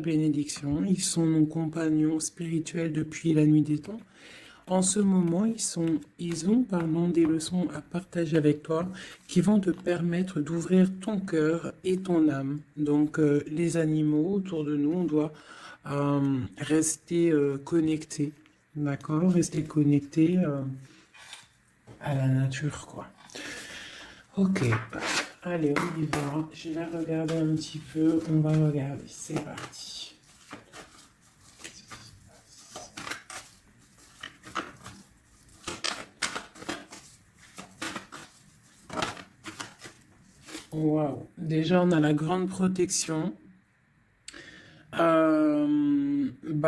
bénédiction. Ils sont nos compagnons spirituels depuis la nuit des temps. En ce moment, ils ont des leçons à partager avec toi qui vont te permettre d'ouvrir ton cœur et ton âme. Donc, les animaux autour de nous, on doit rester connectés, d'accord? Rester connectés à la nature, quoi. Ok, allez, on y va. Je vais regarder un petit peu. On va regarder. C'est parti. Waouh. Déjà, on a la grande protection.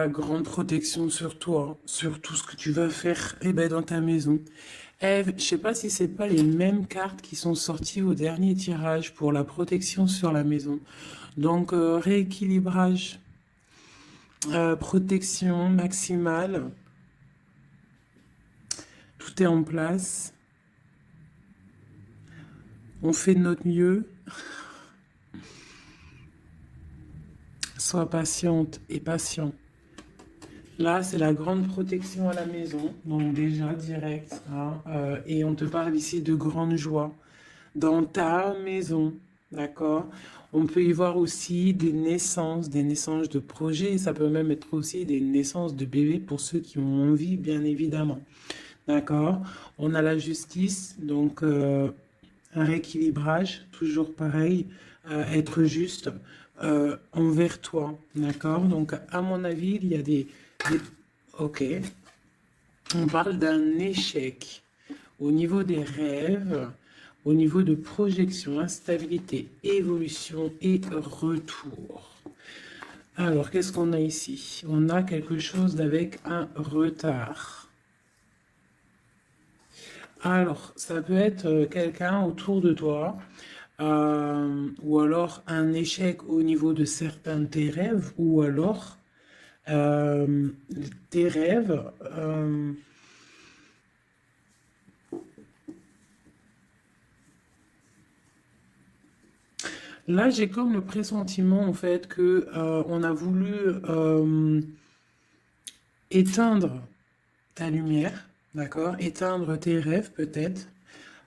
Grande protection sur toi, sur tout ce que tu vas faire dans ta maison. Eve, je sais pas si c'est pas les mêmes cartes qui sont sorties au dernier tirage pour la protection sur la maison. Donc, rééquilibrage, protection maximale, tout est en place. On fait de notre mieux. Sois patiente et patient. Là, c'est la grande protection à la maison, donc déjà direct, hein, et on te parle ici de grande joie dans ta maison, d'accord? On peut y voir aussi des naissances de projets, ça peut même être aussi des naissances de bébés pour ceux qui ont envie, bien évidemment, d'accord? On a la justice, donc un rééquilibrage, toujours pareil, être juste envers toi, d'accord? Donc, à mon avis, il y a des... Ok, on parle d'un échec au niveau des rêves, au niveau de projection, instabilité, évolution et retour. Alors, qu'est-ce qu'on a ici? On a quelque chose avec un retard. Alors, ça peut être quelqu'un autour de toi, ou alors un échec au niveau de certains de tes rêves, ou alors euh, tes rêves. Là, j'ai comme le pressentiment en fait que on a voulu éteindre ta lumière, d'accord? Éteindre tes rêves peut-être.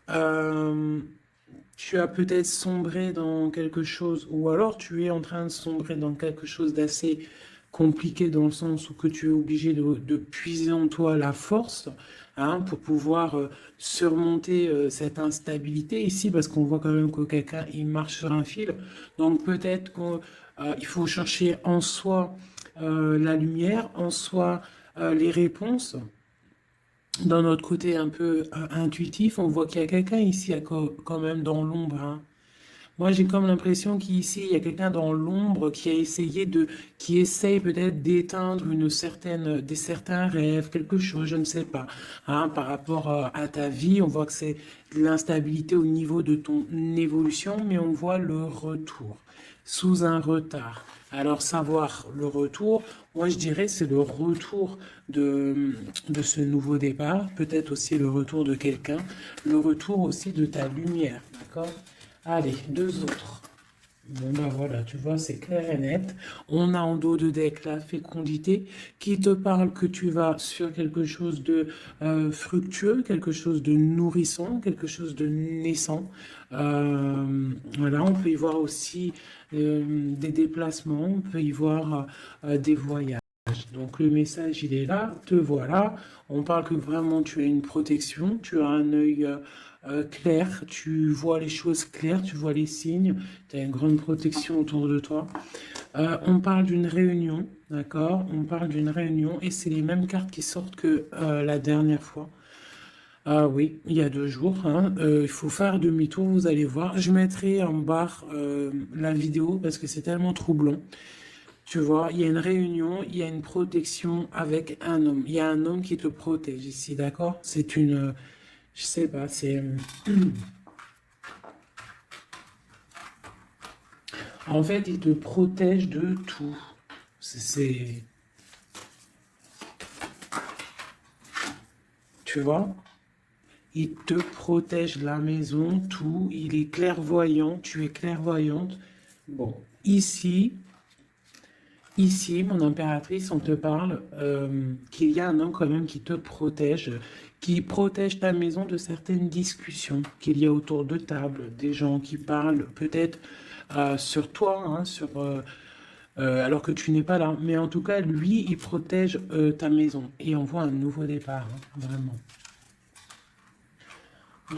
Euh, Tu as peut-être sombré dans quelque chose, ou alors tu es en train de sombrer dans quelque chose d'assez compliqué dans le sens où que tu es obligé de puiser en toi la force, hein, pour pouvoir surmonter cette instabilité ici, parce qu'on voit quand même que quelqu'un il marche sur un fil. Donc peut-être qu'il faut chercher en soi la lumière, en soi les réponses. Dans notre côté un peu intuitif, on voit qu'il y a quelqu'un ici quand même dans l'ombre, hein. Moi, j'ai comme l'impression qu'ici, il y a quelqu'un dans l'ombre qui a essayé qui essaye peut-être d'éteindre certains rêves, quelque chose, je ne sais pas, hein, par rapport à ta vie. On voit que c'est de l'instabilité au niveau de ton évolution, mais on voit le retour sous un retard. Alors, savoir le retour, moi je dirais c'est le retour de ce nouveau départ, peut-être aussi le retour de quelqu'un, le retour aussi de ta lumière, d'accord? Allez, deux autres. Bon ben voilà, tu vois, c'est clair et net. On a en dos de deck la fécondité qui te parle que tu vas sur quelque chose de fructueux, quelque chose de nourrissant, quelque chose de naissant. Voilà, on peut y voir aussi des déplacements, on peut y voir des voyages. Donc le message, il est là, te voilà. On parle que vraiment tu as une protection, tu as un œil clair, tu vois les choses claires, tu vois les signes, tu as une grande protection autour de toi. On parle d'une réunion, d'accord? On parle d'une réunion et c'est les mêmes cartes qui sortent que la dernière fois. Ah oui, il y a 2 jours, hein. Il faut faire demi-tour, vous allez voir. Je mettrai en barre la vidéo parce que c'est tellement troublant. Tu vois, il y a une réunion, il y a une protection avec un homme. Il y a un homme qui te protège ici, d'accord? C'est je sais pas, en fait, il te protège de tout. C'est, tu vois, il te protège la maison, tout. Il est clairvoyant, tu es clairvoyante. Bon, ici, Ici, mon impératrice, on te parle qu'il y a un homme quand même qui te protège, qui protège ta maison de certaines discussions qu'il y a autour de table, des gens qui parlent peut-être sur toi, hein, alors que tu n'es pas là. Mais en tout cas, lui, il protège ta maison et on voit un nouveau départ, hein, vraiment.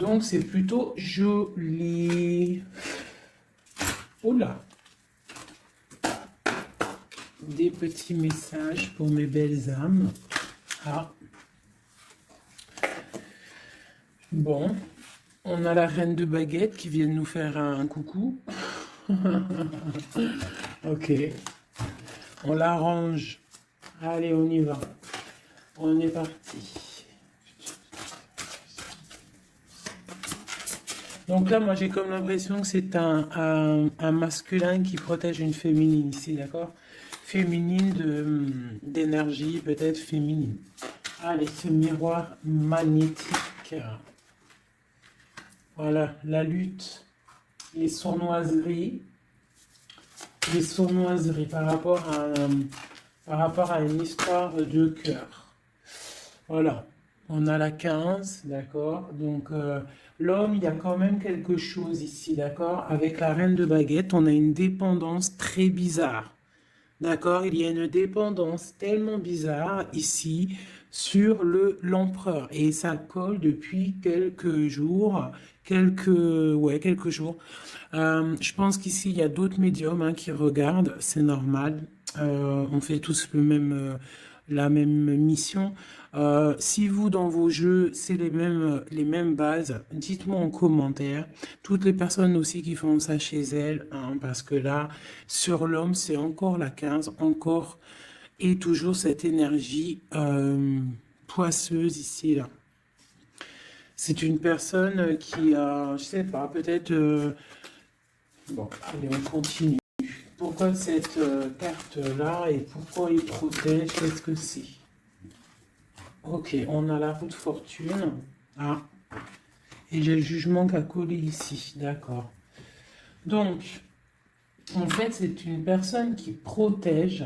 Donc, c'est plutôt joli. Oula! Des petits messages pour mes belles âmes. Ah, bon. On a la reine de baguette qui vient de nous faire un coucou. Ok. On l'arrange. Allez, on y va. On est parti. Donc là, moi, j'ai comme l'impression que c'est un masculin qui protège une féminine ici, d'accord? Féminine d'énergie, peut-être féminine. Allez, ce miroir magnétique. Voilà, la lutte, les sournoiseries par rapport à une histoire de cœur. Voilà, on a la 15, d'accord? Donc, l'homme, il y a quand même quelque chose ici, d'accord? Avec la reine de baguette, on a une dépendance très bizarre. D'accord, il y a une dépendance tellement bizarre ici sur l'empereur et ça colle depuis quelques jours, quelques jours. Je pense qu'ici il y a d'autres médiums hein, qui regardent, c'est normal. On fait tous la même mission. Si vous dans vos jeux c'est les mêmes bases, dites-moi en commentaire. Toutes les personnes aussi qui font ça chez elles, hein, parce que là, sur l'homme, c'est encore la 15, encore et toujours cette énergie poisseuse ici, là. C'est une personne qui a, je sais pas, peut-être... bon, allez, on continue. Pourquoi cette carte-là et pourquoi il protège? Qu'est-ce que c'est? Ok, on a la roue de fortune. Ah, et j'ai le jugement qu'a collé ici, d'accord. Donc, en fait, c'est une personne qui protège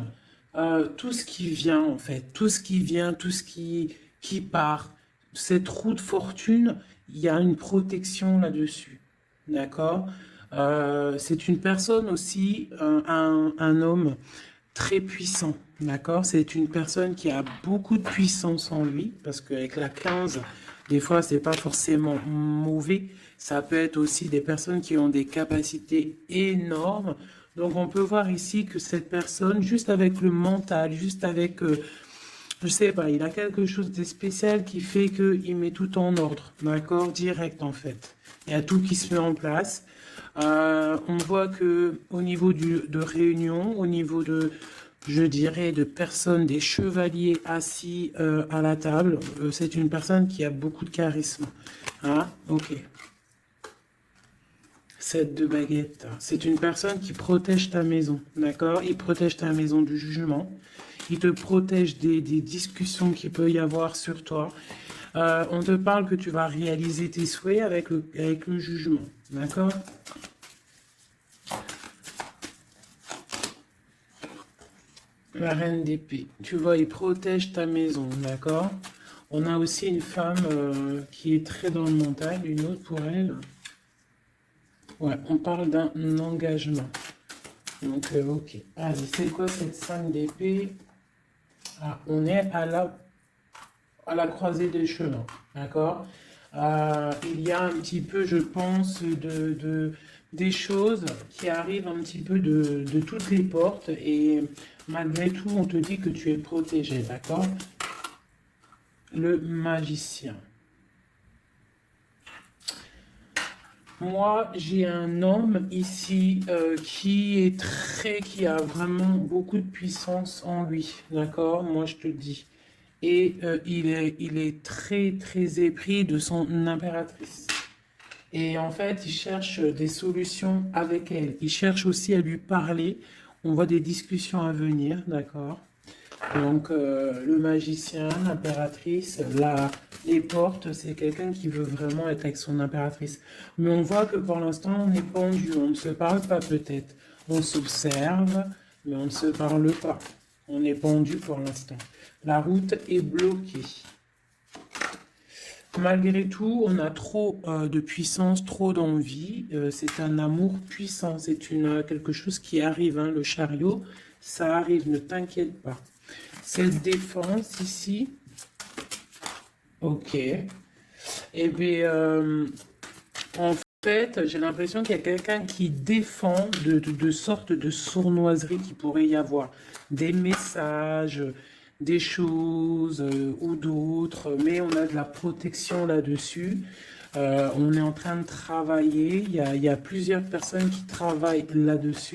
tout ce qui vient, en fait. Tout ce qui vient, tout ce qui part. Cette roue de fortune, il y a une protection là-dessus. D'accord? C'est une personne aussi, un homme très puissant. D'accord? C'est une personne qui a beaucoup de puissance en lui, parce qu'avec la 15, des fois, c'est pas forcément mauvais. Ça peut être aussi des personnes qui ont des capacités énormes. Donc, on peut voir ici que cette personne, juste avec le mental, juste avec, je sais pas, il a quelque chose de spécial qui fait qu'il met tout en ordre. D'accord? Direct, en fait. Il y a tout qui se met en place. On voit que au niveau de réunion, au niveau je dirais, de personnes, des chevaliers assis à la table, c'est une personne qui a beaucoup de charisme. Ah, ok. 7 de baguette. C'est une personne qui protège ta maison, d'accord? Il protège ta maison du jugement. Il te protège des discussions qu'il peut y avoir sur toi. On te parle que tu vas réaliser tes souhaits avec le jugement, d'accord? La reine d'épée. Tu vois, il protège ta maison, d'accord? On a aussi une femme qui est très dans le mental, une autre pour elle. Ouais, on parle d'un engagement. Donc, ok. Allez, c'est quoi cette 5 d'épée? Ah, on est à la croisée des chemins, d'accord? Il y a un petit peu, je pense, des choses qui arrivent un petit peu de toutes les portes et malgré tout, on te dit que tu es protégé, d'accord? Le magicien. Moi, j'ai un homme ici qui a vraiment beaucoup de puissance en lui, d'accord? Moi, je te dis. Et il est très, très épris de son impératrice. Et en fait, il cherche des solutions avec elle. Il cherche aussi à lui parler. On voit des discussions à venir, d'accord? Donc, le magicien, l'impératrice, les portes, c'est quelqu'un qui veut vraiment être avec son impératrice. Mais on voit que pour l'instant, on est pendu, on ne se parle pas peut-être. On s'observe mais on ne se parle pas. On est pendu pour l'instant. La route est bloquée. Malgré tout, on a trop de puissance, trop d'envie. C'est un amour puissant. C'est quelque chose qui arrive, hein, le chariot. Ça arrive, ne t'inquiète pas. Cette défense ici. Ok. Eh bien, en fait, j'ai l'impression qu'il y a quelqu'un qui défend de sortes de sournoiseries qu'il pourrait y avoir. Des messages, des choses ou d'autres, mais on a de la protection là-dessus. On est en train de travailler. Il y a plusieurs personnes qui travaillent là-dessus,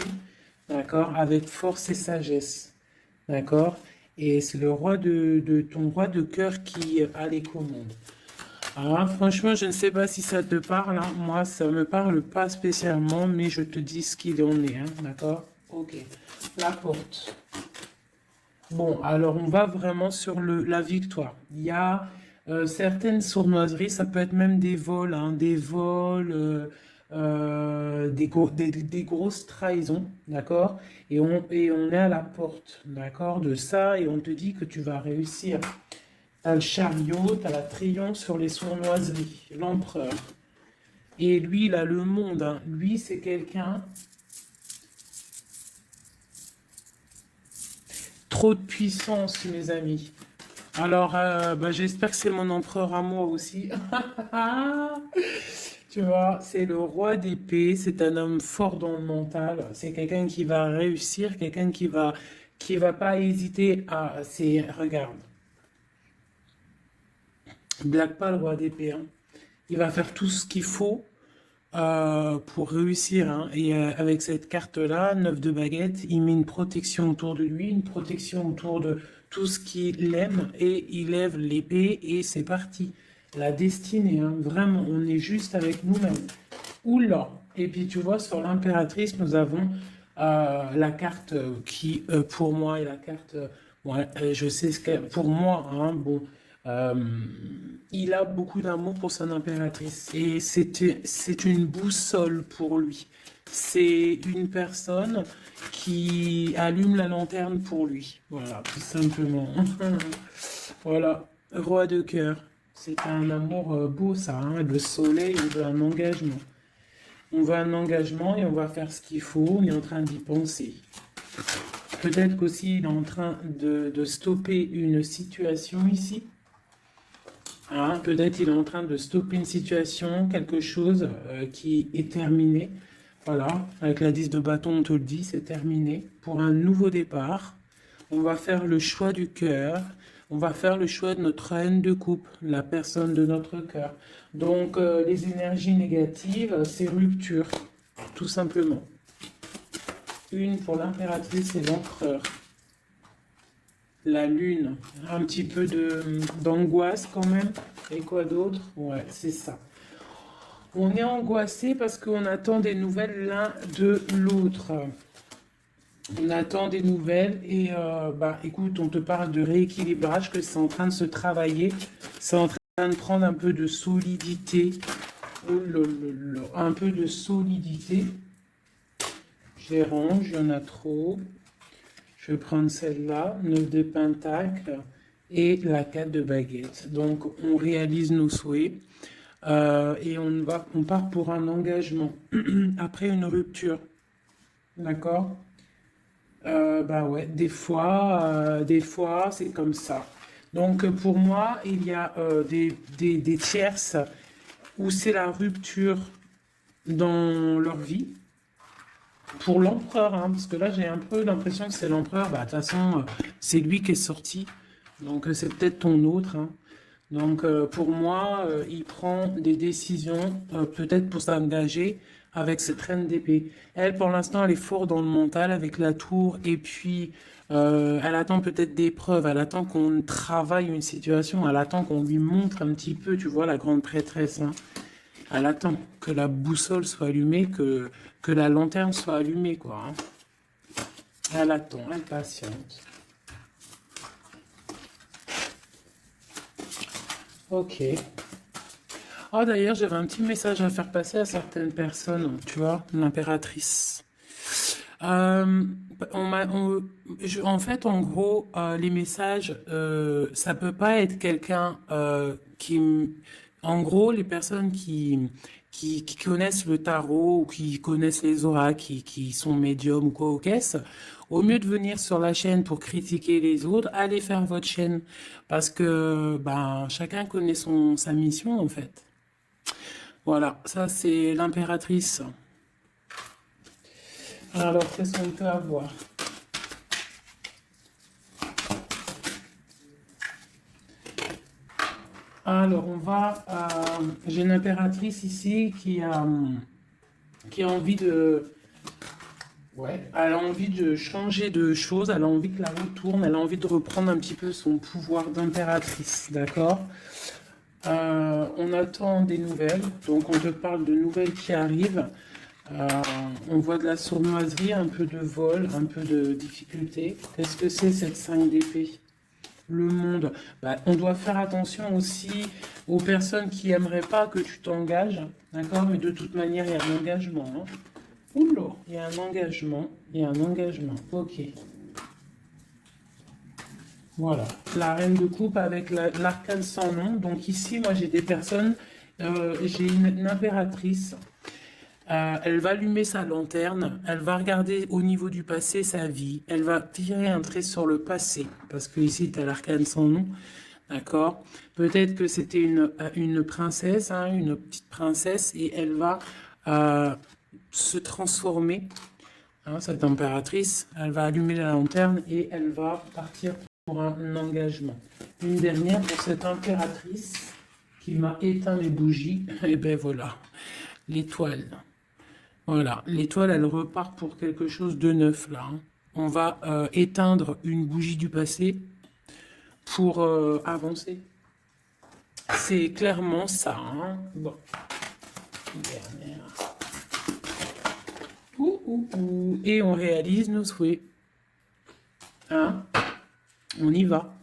d'accord, avec force et sagesse, d'accord? Et c'est le roi de ton roi de cœur qui a les commandes. Ah, franchement, je ne sais pas si ça te parle, hein. Moi, ça me parle pas spécialement, mais je te dis ce qu'il en est, hein, d'accord? Ok. La porte. Bon, alors on va vraiment sur la victoire. Il y a certaines sournoiseries, ça peut être même des vols, hein, des vols, des grosses trahisons, d'accord? Et on est à la porte, d'accord, de ça, et on te dit que tu vas réussir. T'as le chariot, t'as la triomphe sur les sournoiseries, l'empereur. Et lui, il a le monde, hein. Lui, c'est quelqu'un. Trop de puissance, mes amis. Alors, bah, j'espère que c'est mon empereur à moi aussi. Tu vois, c'est le roi d'épée, c'est un homme fort dans le mental, c'est quelqu'un qui va réussir, quelqu'un qui va pas hésiter à, regarde, blague pas le roi d'épée, hein. Il va faire tout ce qu'il faut pour réussir, hein. Et avec cette carte-là, 9 de baguette, il met une protection autour de lui, une protection autour de tout ce qu'il aime, et il lève l'épée, et c'est parti. La destinée, hein, vraiment, on est juste avec nous-mêmes. Oula! Et puis tu vois, sur l'impératrice, nous avons la carte qui, pour moi, est la carte. Ouais, je sais ce que. Pour moi, hein, bon. euh, il a beaucoup d'amour pour son impératrice. Et c'est une boussole pour lui. C'est une personne qui allume la lanterne pour lui. Voilà, tout simplement. Voilà, roi de cœur. C'est un amour beau, ça, hein. Le soleil, on veut un engagement. On veut un engagement et on va faire ce qu'il faut. Il est en train d'y penser. Peut-être qu'aussi il est en train de stopper une situation ici. Hein, peut-être il est en train de stopper une situation, quelque chose qui est terminé. Voilà, avec la 10 de bâton, on te le dit, c'est terminé. Pour un nouveau départ, on va faire le choix du cœur. On va faire le choix de notre reine de coupe, la personne de notre cœur. Donc, les énergies négatives, c'est rupture, tout simplement. Une pour l'impératrice et l'empereur. La lune, un petit peu d'angoisse quand même. Et quoi d'autre? Ouais, c'est ça. On est angoissé parce qu'on attend des nouvelles l'un de l'autre. On attend des nouvelles et bah écoute, on te parle de rééquilibrage, que c'est en train de se travailler, c'est en train de prendre un peu de solidité. Oh là là là, un peu de solidité. Je les range, il y en a trop. Je vais prendre celle-là, 9 de pentacle et la 4 de baguette. Donc on réalise nos souhaits et on part pour un engagement après une rupture. D'accord? Bah ouais, des fois, c'est comme ça. Donc pour moi, il y a des tierces où c'est la rupture dans leur vie. Pour l'empereur, hein, parce que là j'ai un peu l'impression que c'est l'empereur. Bah, de toute façon, c'est lui qui est sorti. Donc c'est peut-être ton autre, hein. Donc pour moi, il prend des décisions, peut-être pour s'engager avec cette reine d'épée. Elle, pour l'instant, elle est forte dans le mental avec la tour, et puis elle attend peut-être des preuves, elle attend qu'on travaille une situation, elle attend qu'on lui montre un petit peu, tu vois, la grande prêtresse, hein. Elle attend que la boussole soit allumée, que la lanterne soit allumée, quoi, hein. Elle attend, elle patiente. Ok. Oh, d'ailleurs, j'avais un petit message à faire passer à certaines personnes, tu vois, l'impératrice. Euh, en fait, en gros, les messages, ça peut pas être quelqu'un en gros, les personnes qui connaissent le tarot ou qui connaissent les auras, qui sont médiums ou quoi au caisse, au mieux de venir sur la chaîne pour critiquer les autres, allez faire votre chaîne parce que ben chacun connaît sa mission en fait. Voilà, ça c'est l'impératrice. Alors, qu'est-ce qu'on peut avoir? Alors, j'ai une impératrice ici qui a envie de... Ouais, elle a envie de changer de choses, elle a envie que la roue tourne, elle a envie de reprendre un petit peu son pouvoir d'impératrice, d'accord? On attend des nouvelles, donc on te parle de nouvelles qui arrivent. Euh, on voit de la sournoiserie, un peu de vol, un peu de difficulté. Qu'est-ce que c'est cette 5 d'épée? Le monde. Bah, on doit faire attention aussi aux personnes qui aimeraient pas que tu t'engages, d'accord? Mais de toute manière, il y a un engagement, hein. Oula, il y a un engagement, il y a un engagement. Ok. Voilà. La reine de coupe avec l'arcane sans nom. Donc ici, moi, j'ai des personnes, j'ai une impératrice. Elle va allumer sa lanterne, elle va regarder au niveau du passé sa vie, elle va tirer un trait sur le passé, parce que ici tu as l'arcane sans nom, d'accord? Peut-être que c'était une princesse, hein, une petite princesse, et elle va euh, se transformer, hein, cette impératrice, elle va allumer la lanterne et elle va partir pour un engagement. Une dernière pour cette impératrice qui m'a éteint les bougies, et ben voilà, l'étoile. Voilà, l'étoile, elle repart pour quelque chose de neuf là, hein. On va éteindre une bougie du passé pour avancer. C'est clairement ça, hein. Bon, dernière. Et on réalise nos souhaits. Hein? On y va.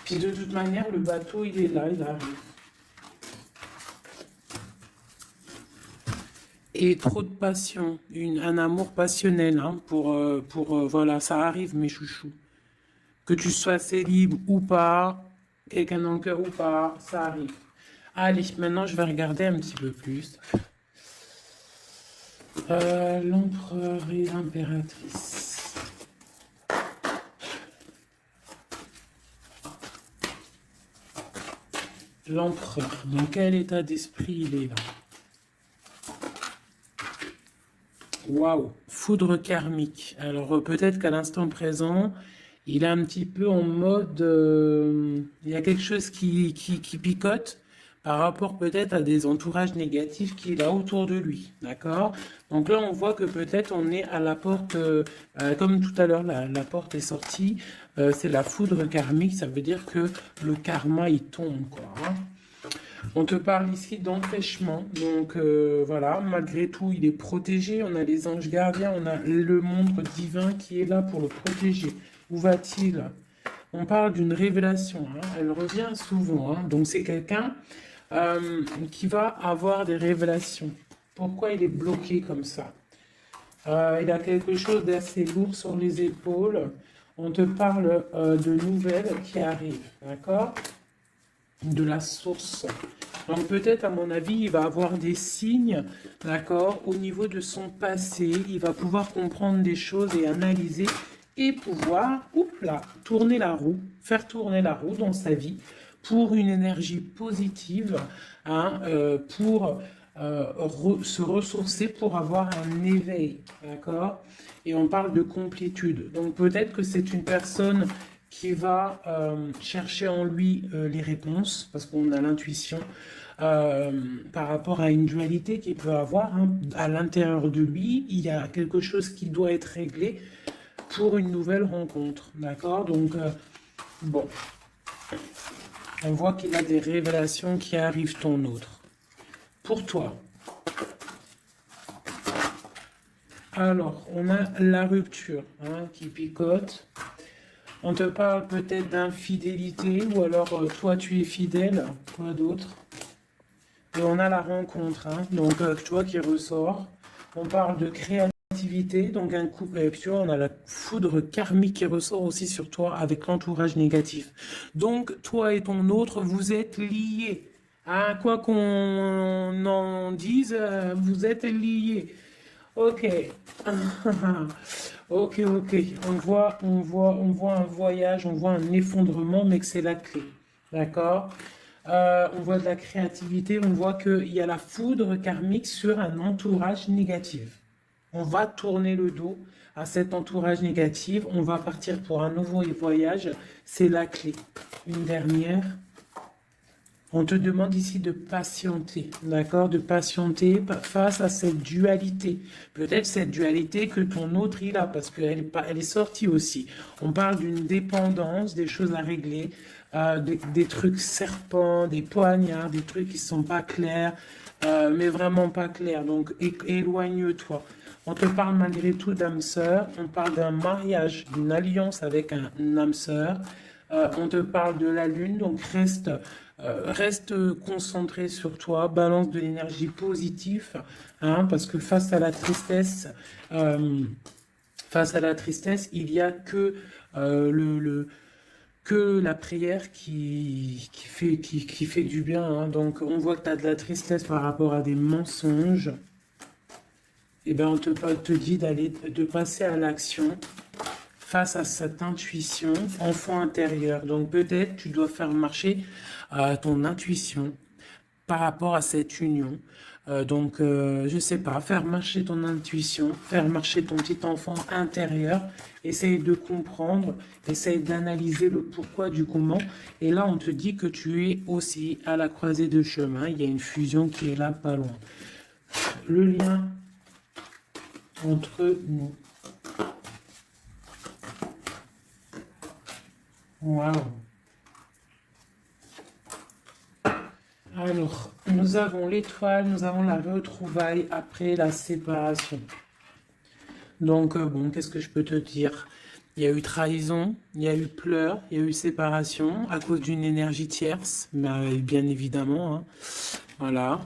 Puis de toute manière, le bateau, il est là, il arrive. Et trop de passion, un amour passionnel, hein, voilà, ça arrive, mes chouchous. Que tu sois célib ou pas, quelqu'un dans le cœur ou pas, ça arrive. Allez, maintenant je vais regarder un petit peu plus. L'empereur et l'impératrice. L'empereur, dans quel état d'esprit il est là? Waouh, foudre karmique. Alors peut-être qu'à l'instant présent, il est un petit peu en mode... il y a quelque chose qui picote par rapport peut-être à des entourages négatifs qu'il a autour de lui. D'accord? Donc là, on voit que peut-être on est à la porte, comme tout à l'heure, la porte est sortie. C'est la foudre karmique, ça veut dire que le karma, il tombe, quoi, hein. On te parle ici d'empêchement, donc voilà, malgré tout, il est protégé. On a les anges gardiens, on a le monde divin qui est là pour le protéger. Où va-t-il? On parle d'une révélation, hein. Elle revient souvent, hein. Donc c'est quelqu'un qui va avoir des révélations. Pourquoi il est bloqué comme ça? Il a quelque chose d'assez lourd sur les épaules. On te parle de nouvelles qui arrivent, d'accord? De la source. Donc peut-être, à mon avis, il va avoir des signes, d'accord, au niveau de son passé. Il va pouvoir comprendre des choses et analyser et pouvoir, là, tourner la roue, faire tourner la roue dans sa vie pour une énergie positive, hein, pour se ressourcer, pour avoir un éveil, d'accord? Et on parle de complétude. Donc peut-être que c'est une personne qui va chercher en lui les réponses, parce qu'on a l'intuition par rapport à une dualité qu'il peut avoir, hein. À l'intérieur de lui, il y a quelque chose qui doit être réglé pour une nouvelle rencontre, d'accord? Donc, bon, on voit qu'il a des révélations qui arrivent ton autre. Pour toi. Alors, on a la rupture, hein, qui picote. On te parle peut-être d'infidélité, ou alors toi tu es fidèle, quoi d'autre? Et on a la rencontre, hein, donc toi qui ressort. On parle de création. créativité, donc un coup, tu vois, on a la foudre karmique qui ressort aussi sur toi avec l'entourage négatif. Donc, toi et ton autre, vous êtes liés. Hein, quoi qu'on en dise, vous êtes liés. Ok. Ok, ok. On voit un voyage, on voit un effondrement, mais que c'est la clé. D'accord? On voit de la créativité, on voit qu'il y a la foudre karmique sur un entourage négatif. On va tourner le dos à cet entourage négatif, on va partir pour un nouveau voyage, c'est la clé. Une dernière. On te demande ici de patienter, d'accord? De patienter face à cette dualité. Peut-être cette dualité que ton autre il a, parce elle est sortie aussi. On parle d'une dépendance, des choses à régler, des trucs serpents, des poignards, des trucs qui sont pas clairs, mais vraiment pas clairs. Donc éloigne-toi. On te parle malgré tout d'âme sœur, on parle d'un mariage, d'une alliance avec un âme sœur. On te parle de la lune, donc reste concentré sur toi, balance de l'énergie positive, hein, parce que face à la tristesse, il y a que que la prière qui fait du bien. Hein. Donc on voit que tu as de la tristesse par rapport à des mensonges. Et bien on te dit de passer à l'action face à cette intuition, enfant intérieur. Donc peut-être tu dois faire marcher ton intuition par rapport à cette union. Je sais pas, faire marcher ton intuition, faire marcher ton petit enfant intérieur, essaye de comprendre, essaye d'analyser le pourquoi du comment. Et là, on te dit que tu es aussi à la croisée de chemin. Il y a une fusion qui est là, pas loin. Le lien entre nous. Waouh. Alors, nous avons l'étoile, nous avons la retrouvaille après la séparation. Donc, bon, qu'est-ce que je peux te dire? Il y a eu trahison, il y a eu pleurs, il y a eu séparation à cause d'une énergie tierce, mais bien évidemment, hein. Voilà.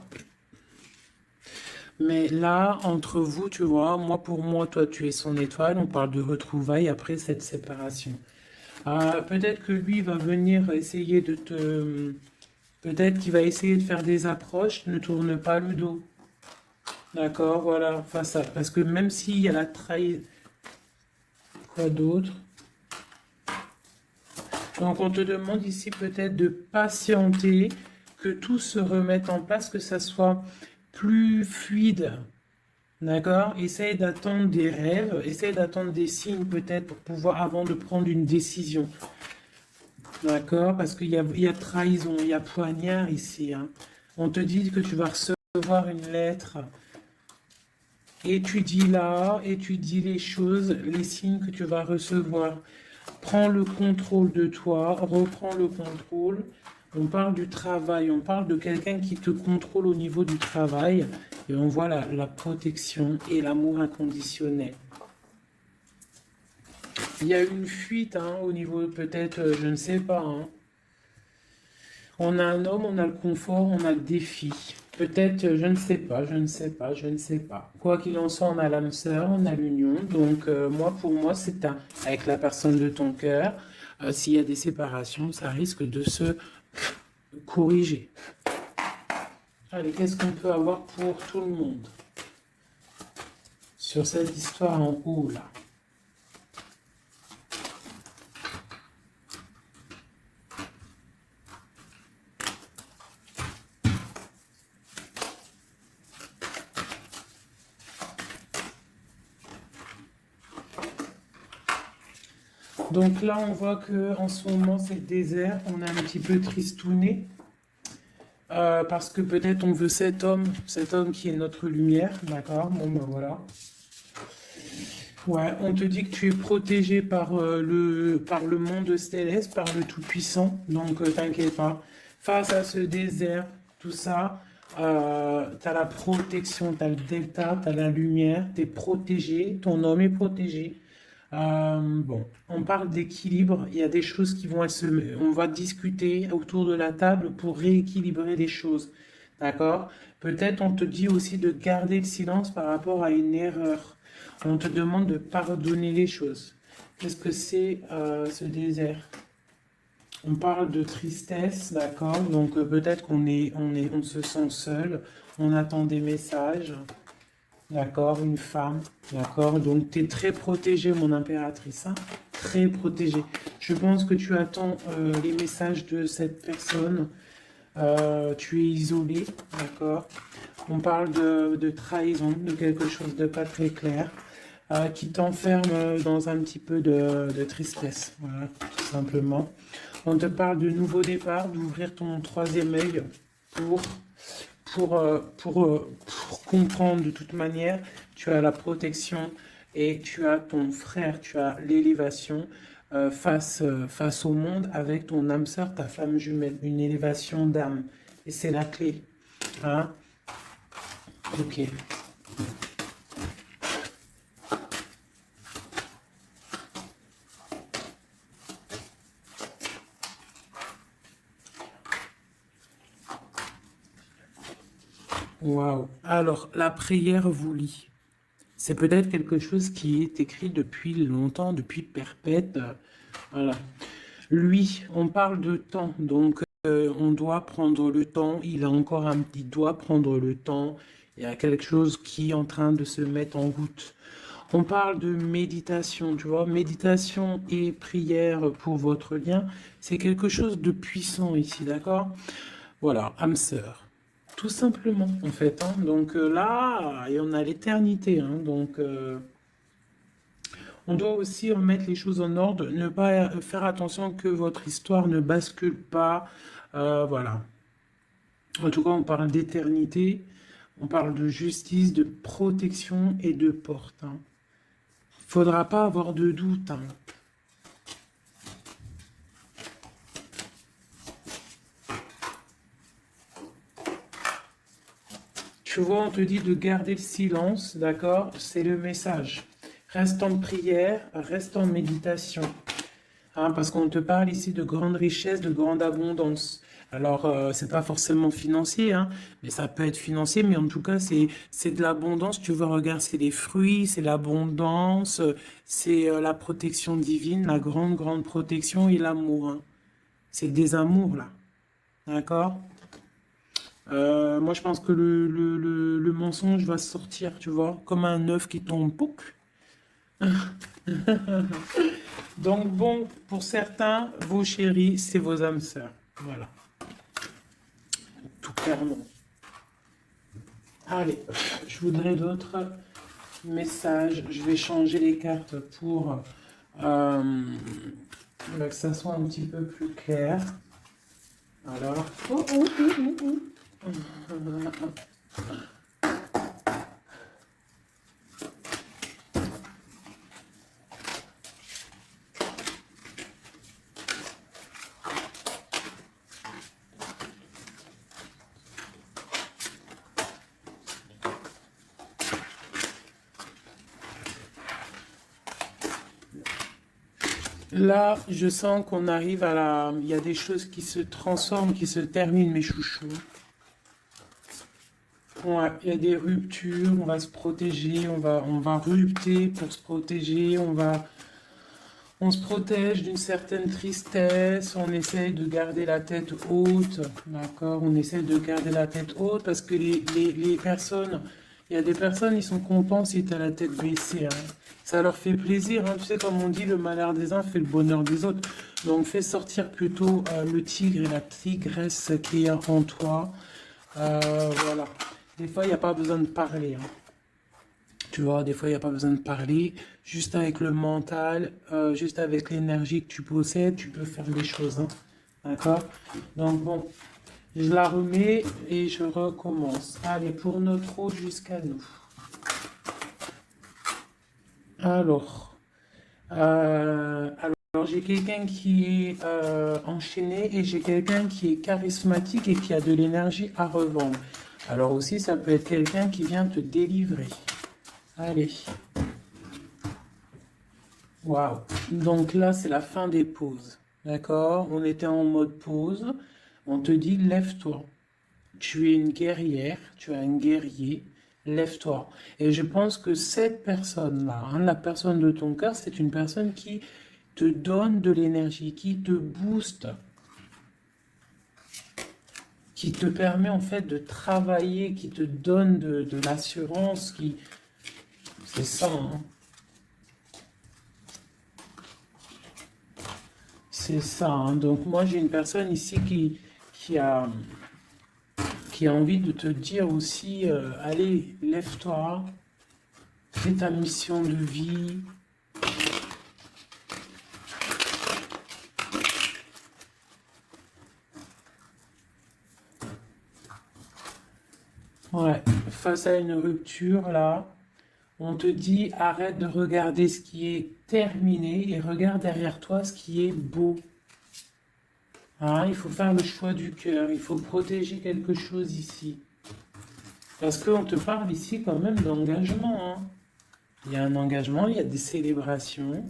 Mais là, entre vous, tu vois, moi pour moi, toi tu es son étoile, on parle de retrouvailles après cette séparation. Peut-être que lui va venir essayer de te... Peut-être qu'il va essayer de faire des approches, ne tourne pas le dos. D'accord, voilà, face à... Parce que même s'il y a la trahison... Quoi d'autre? Donc on te demande ici peut-être de patienter, que tout se remette en place, que ça soit plus fluide. D'accord? Essaye d'attendre des rêves, essaye d'attendre des signes peut-être pour pouvoir, avant de prendre une décision. D'accord? Parce il y a trahison, il y a poignard ici. Hein. On te dit que tu vas recevoir une lettre. Étudie les choses, les signes que tu vas recevoir. Prends le contrôle de toi, reprends le contrôle. On parle du travail, on parle de quelqu'un qui te contrôle au niveau du travail. Et on voit la protection et l'amour inconditionnel. Il y a une fuite hein, au niveau peut-être, je ne sais pas. Hein. On a un homme, on a le confort, on a le défi. Peut-être, je ne sais pas, je ne sais pas, je ne sais pas. Quoi qu'il en soit, on a l'âme sœur, on a l'union. Donc, pour moi, c'est avec la personne de ton cœur. S'il y a des séparations, ça risque de se corriger. Allez, qu'est-ce qu'on peut avoir pour tout le monde sur cette histoire en haut, là? Donc là, on voit que en ce moment, c'est le désert. On est un petit peu tristouné. Parce que peut-être on veut cet homme qui est notre lumière. D'accord? Bon, ben voilà. Ouais, on te dit que tu es protégé par le monde céleste, par le Tout-Puissant. Donc, t'inquiète pas. Face à ce désert, tout ça, t'as la protection, t'as le delta, t'as la lumière, t'es protégé, ton homme est protégé. Bon, on parle d'équilibre. Il y a des choses qui vont on va discuter autour de la table pour rééquilibrer les choses. D'accord? Peut-être on te dit aussi de garder le silence par rapport à une erreur. On te demande de pardonner les choses. Qu'est-ce que c'est ce désert? On parle de tristesse, d'accord? Donc peut-être on se sent seul, on attend des messages, d'accord? Une femme, d'accord? Donc tu es très protégée, mon impératrice, hein? Très protégée. Je pense que tu attends les messages de cette personne. Tu es isolé, d'accord? On parle de trahison, de quelque chose de pas très clair, qui t'enferme dans un petit peu de tristesse, voilà, tout simplement. On te parle de nouveau départ, d'ouvrir ton troisième œil pour, pour comprendre de toute manière. Tu as la protection et tu as ton frère, tu as l'élévation face au monde avec ton âme sœur, ta flamme jumelle, une élévation d'âme. Et c'est la clé. Hein? Ok. Waouh. Alors, la prière vous lie. C'est peut-être quelque chose qui est écrit depuis longtemps, depuis perpète. Voilà. Lui, on parle de temps, donc on doit prendre le temps. Il doit prendre le temps. Il y a quelque chose qui est en train de se mettre en route. On parle de méditation, tu vois, méditation et prière pour votre lien, c'est quelque chose de puissant ici, d'accord? Voilà, âme sœur. Tout simplement, en fait, hein. Donc là, et on a l'éternité, hein. Donc on doit aussi remettre les choses en ordre, ne pas faire attention que votre histoire ne bascule pas. Voilà. En tout cas, on parle d'éternité, on parle de justice, de protection et de porte, hein. Faudra pas avoir de doute, hein. Tu vois, on te dit de garder le silence, d'accord? C'est le message. Reste en prière, reste en méditation. Hein, parce qu'on te parle ici de grande richesse, de grande abondance. Alors, c'est pas forcément financier, hein, mais ça peut être financier, mais en tout cas, c'est de l'abondance. Tu vois, regarde, c'est les fruits, c'est l'abondance, c'est la protection divine, la grande, grande protection et l'amour, hein. C'est des amours, là. D'accord? Moi, je pense que le mensonge va sortir, tu vois, comme un œuf qui tombe. Pouc. Donc, bon, pour certains, vos chéris, c'est vos âmes sœurs. Voilà, tout clairement. Allez, je voudrais d'autres messages. Je vais changer les cartes pour que ça soit un petit peu plus clair. Alors, oh, oh, oh, oh, oh. Là, je sens qu'on arrive à la... Il y a des choses qui se transforment, qui se terminent, mes chouchous. Ouais, il y a des ruptures, on va se protéger, on va rupter pour se protéger, on se protège d'une certaine tristesse, on essaye de garder la tête haute, d'accord? On essaye de garder la tête haute parce que les personnes, il y a des personnes, ils sont contents si tu as la tête baissée, hein. Ça leur fait plaisir, hein. Tu sais, comme on dit, le malheur des uns fait le bonheur des autres. Donc, fais sortir plutôt le tigre et la tigresse qui est en toi. Voilà. Des fois, il n'y a pas besoin de parler, hein. Tu vois, des fois, il n'y a pas besoin de parler. Juste avec le mental, juste avec l'énergie que tu possèdes, tu peux faire des choses, hein. D'accord? Donc, bon, je la remets et je recommence. Allez, pour notre route jusqu'à nous. Alors, alors j'ai quelqu'un qui est enchaîné et j'ai quelqu'un qui est charismatique et qui a de l'énergie à revendre. Alors aussi, ça peut être quelqu'un qui vient te délivrer. Allez. Waouh. Donc là, c'est la fin des pauses. D'accord? On était en mode pause. On te dit, lève-toi. Tu es une guerrière, tu es un guerrier. lève-toi. Et je pense que cette personne-là, hein, la personne de ton cœur, c'est une personne qui te donne de l'énergie, qui te booste, qui te permet en fait de travailler, qui te donne de l'assurance, qui... C'est ça, hein. C'est ça, hein. Donc moi j'ai une personne ici qui a, qui a envie de te dire aussi, allez, lève-toi, fais ta mission de vie. Ouais, face à une rupture là, on te dit arrête de regarder ce qui est terminé et regarde derrière toi ce qui est beau. Hein, il faut faire le choix du cœur, il faut protéger quelque chose ici. Parce qu'on te parle ici quand même d'engagement, hein. Il y a un engagement, il y a des célébrations.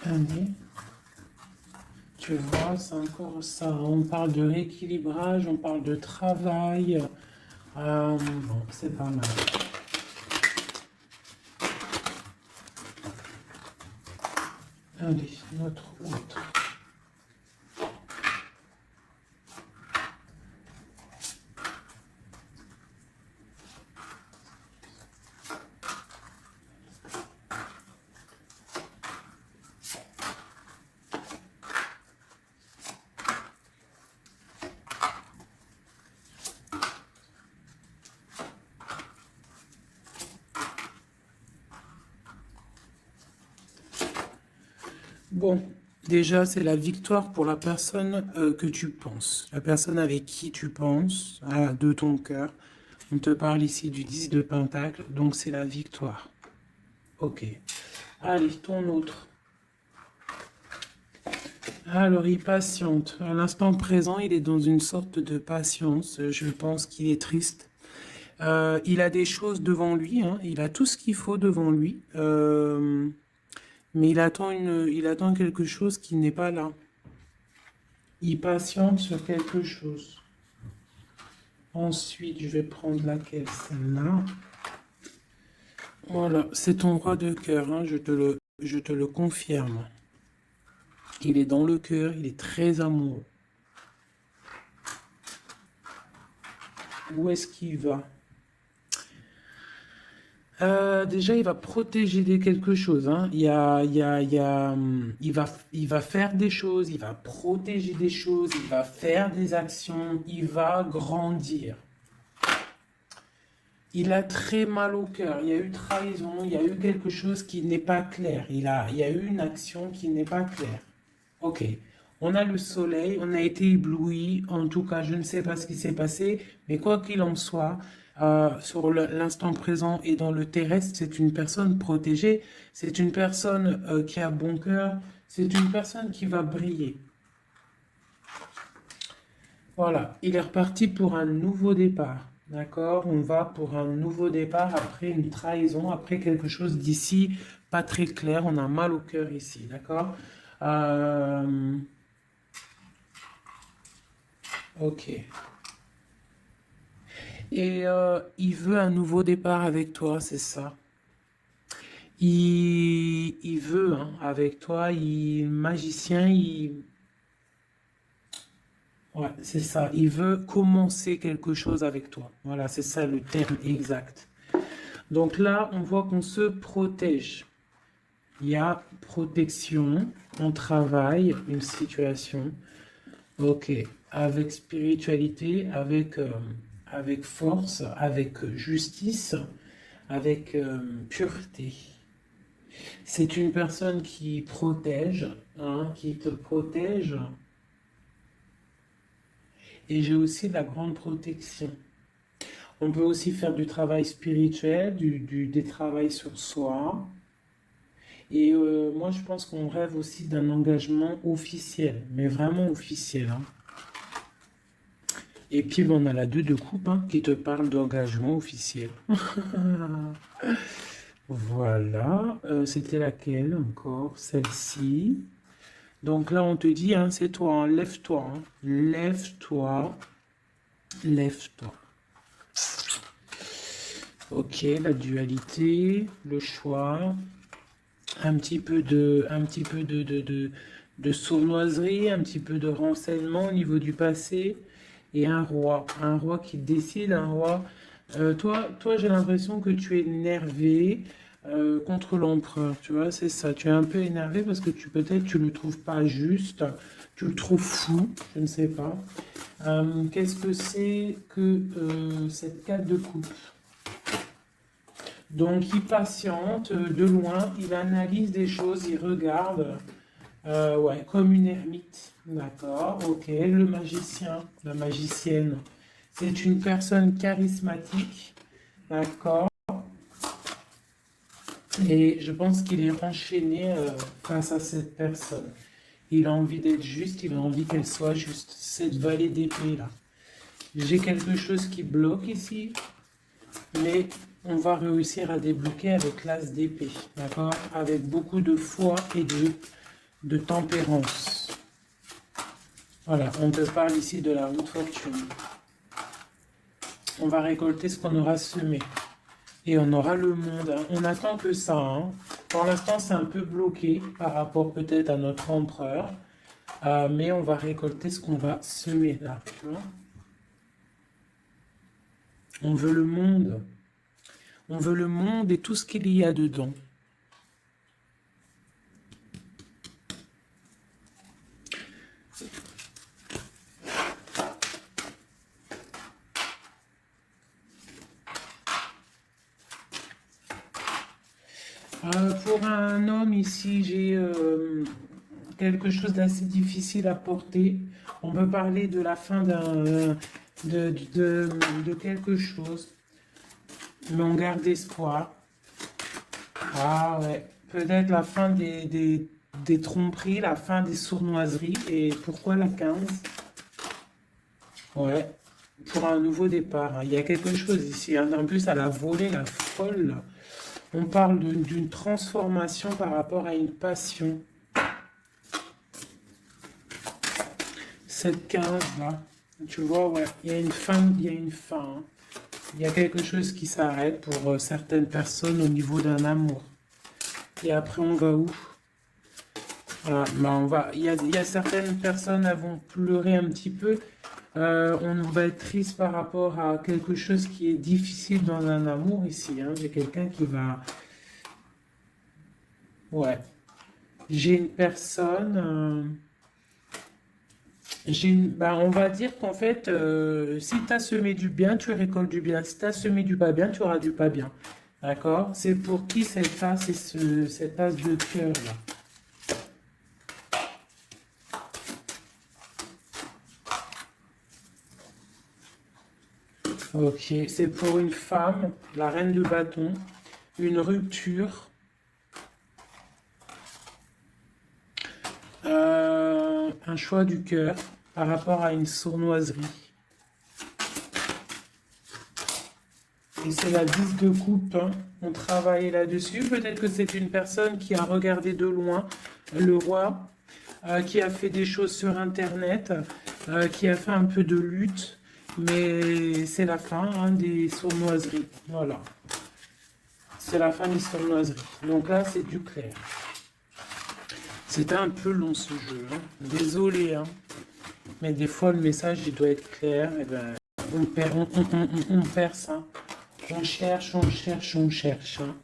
Allez, tu vois, c'est encore ça. On parle de rééquilibrage, on parle de travail. Bon, c'est pas mal. Allez, notre autre. Bon, déjà, c'est la victoire pour la personne que tu penses, la personne avec qui tu penses, de ton cœur. On te parle ici du 10 de Pentacle, donc c'est la victoire. Ok. Allez, ton autre. Alors, il patiente. À l'instant présent, il est dans une sorte de patience. Je pense qu'il est triste. Il a des choses devant lui, hein. Il a tout ce qu'il faut devant lui. Mais il attend quelque chose qui n'est pas là. Il patiente sur quelque chose. Ensuite, je vais prendre laquelle, celle-là. Voilà, c'est ton roi de cœur, hein, je te le confirme. Il est dans le cœur, il est très amoureux. Où est-ce qu'il va? Déjà, il va protéger quelque chose, hein. Il va faire des choses, il va protéger des choses, il va faire des actions, il va grandir. Il a très mal au cœur. Il y a eu trahison, il y a eu quelque chose qui n'est pas clair. Il y a eu une action qui n'est pas claire. Ok. On a le soleil, on a été ébloui. En tout cas, je ne sais pas ce qui s'est passé, mais quoi qu'il en soit, sur l'instant présent et dans le terrestre, c'est une personne protégée. C'est une personne qui a bon cœur. C'est une personne qui va briller. Voilà, il est reparti pour un nouveau départ. D'accord? On va pour un nouveau départ après une trahison, après quelque chose d'ici pas très clair. On a mal au cœur ici. D'accord? Euh, ok. Et il veut un nouveau départ avec toi, c'est ça. Il veut hein, avec toi, il magicien, il ouais, c'est ça. Il veut commencer quelque chose avec toi. Voilà, c'est ça le terme exact. Donc là, on voit qu'on se protège. Il y a protection, on travaille une situation. Ok, avec spiritualité, avec force, avec justice, avec pureté. C'est une personne qui protège, hein, qui te protège. Et j'ai aussi de la grande protection. On peut aussi faire du travail spirituel, des travails sur soi. Et moi, je pense qu'on rêve aussi d'un engagement officiel, mais vraiment officiel, hein. Et puis, on a la 2 de coupe hein, qui te parle d'engagement officiel. Voilà. C'était laquelle encore? Celle-ci. Donc là, on te dit, hein, c'est toi, hein, lève-toi, hein. Lève-toi, lève-toi. Ok, la dualité, le choix, un petit peu de sournoiserie, un petit peu de renseignement au niveau du passé, et un roi qui décide, un roi. Toi, j'ai l'impression que tu es énervé contre l'empereur, tu vois, c'est ça. Tu es un peu énervé parce que peut-être tu le trouves pas juste, tu le trouves fou, je ne sais pas. Qu'est-ce que c'est que cette 4 de coupe? Donc, il patiente de loin, il analyse des choses, il regarde, ouais, comme une ermite. D'accord, ok. Le magicien, la magicienne, c'est une personne charismatique. D'accord. Et je pense qu'il est enchaîné face à cette personne. Il a envie d'être juste, il a envie qu'elle soit juste. Cette vallée d'épée là. J'ai quelque chose qui bloque ici, mais on va réussir à débloquer avec l'as d'épée, d'accord? Avec beaucoup de foi et de tempérance. Voilà, on te parle ici de la haute fortune. On va récolter ce qu'on aura semé. Et on aura le monde, hein. On n'attend que ça, hein. Pour l'instant, c'est un peu bloqué par rapport peut-être à notre empereur. Mais on va récolter ce qu'on va semer là. Tu vois. On veut le monde. On veut le monde et tout ce qu'il y a dedans. Pour un homme ici, j'ai quelque chose d'assez difficile à porter. On peut parler de la fin de quelque chose, mais on garde espoir. Ah ouais, peut-être la fin des tromperies, la fin des sournoiseries. Et pourquoi la 15? Ouais, pour un nouveau départ, hein. Il y a quelque chose ici, hein. En plus, elle a volé la folle, là. On parle d'une transformation par rapport à une passion. Cette 15 là, tu vois, ouais, il y a une fin, il y a une fin, hein. Il y a quelque chose qui s'arrête pour certaines personnes au niveau d'un amour. Et après, on va où? Voilà, ben il y a certaines personnes qui vont pleurer un petit peu. On va être triste par rapport à quelque chose qui est difficile dans un amour ici, hein. J'ai quelqu'un qui va... Ouais. J'ai une personne... on va dire qu'en fait, si tu as semé du bien, tu récoltes du bien. Si tu as semé du pas bien, tu auras du pas bien. D'accord? C'est pour qui cette as et cet as de cœur là? Ok, c'est pour une femme, la reine de bâton, une rupture, un choix du cœur par rapport à une sournoiserie. Et c'est la 10 de coupe, hein. On travaille là-dessus. Peut-être que c'est une personne qui a regardé de loin le roi, qui a fait des choses sur Internet, qui a fait un peu de lutte. Mais c'est la fin, hein, des sournoiseries. Voilà. C'est la fin des sournoiseries. Donc là, c'est du clair. C'était un peu long ce jeu, hein. Désolé, hein. Mais des fois, le message, il doit être clair. Et ben, on perd ça. On cherche, on cherche, on cherche, hein.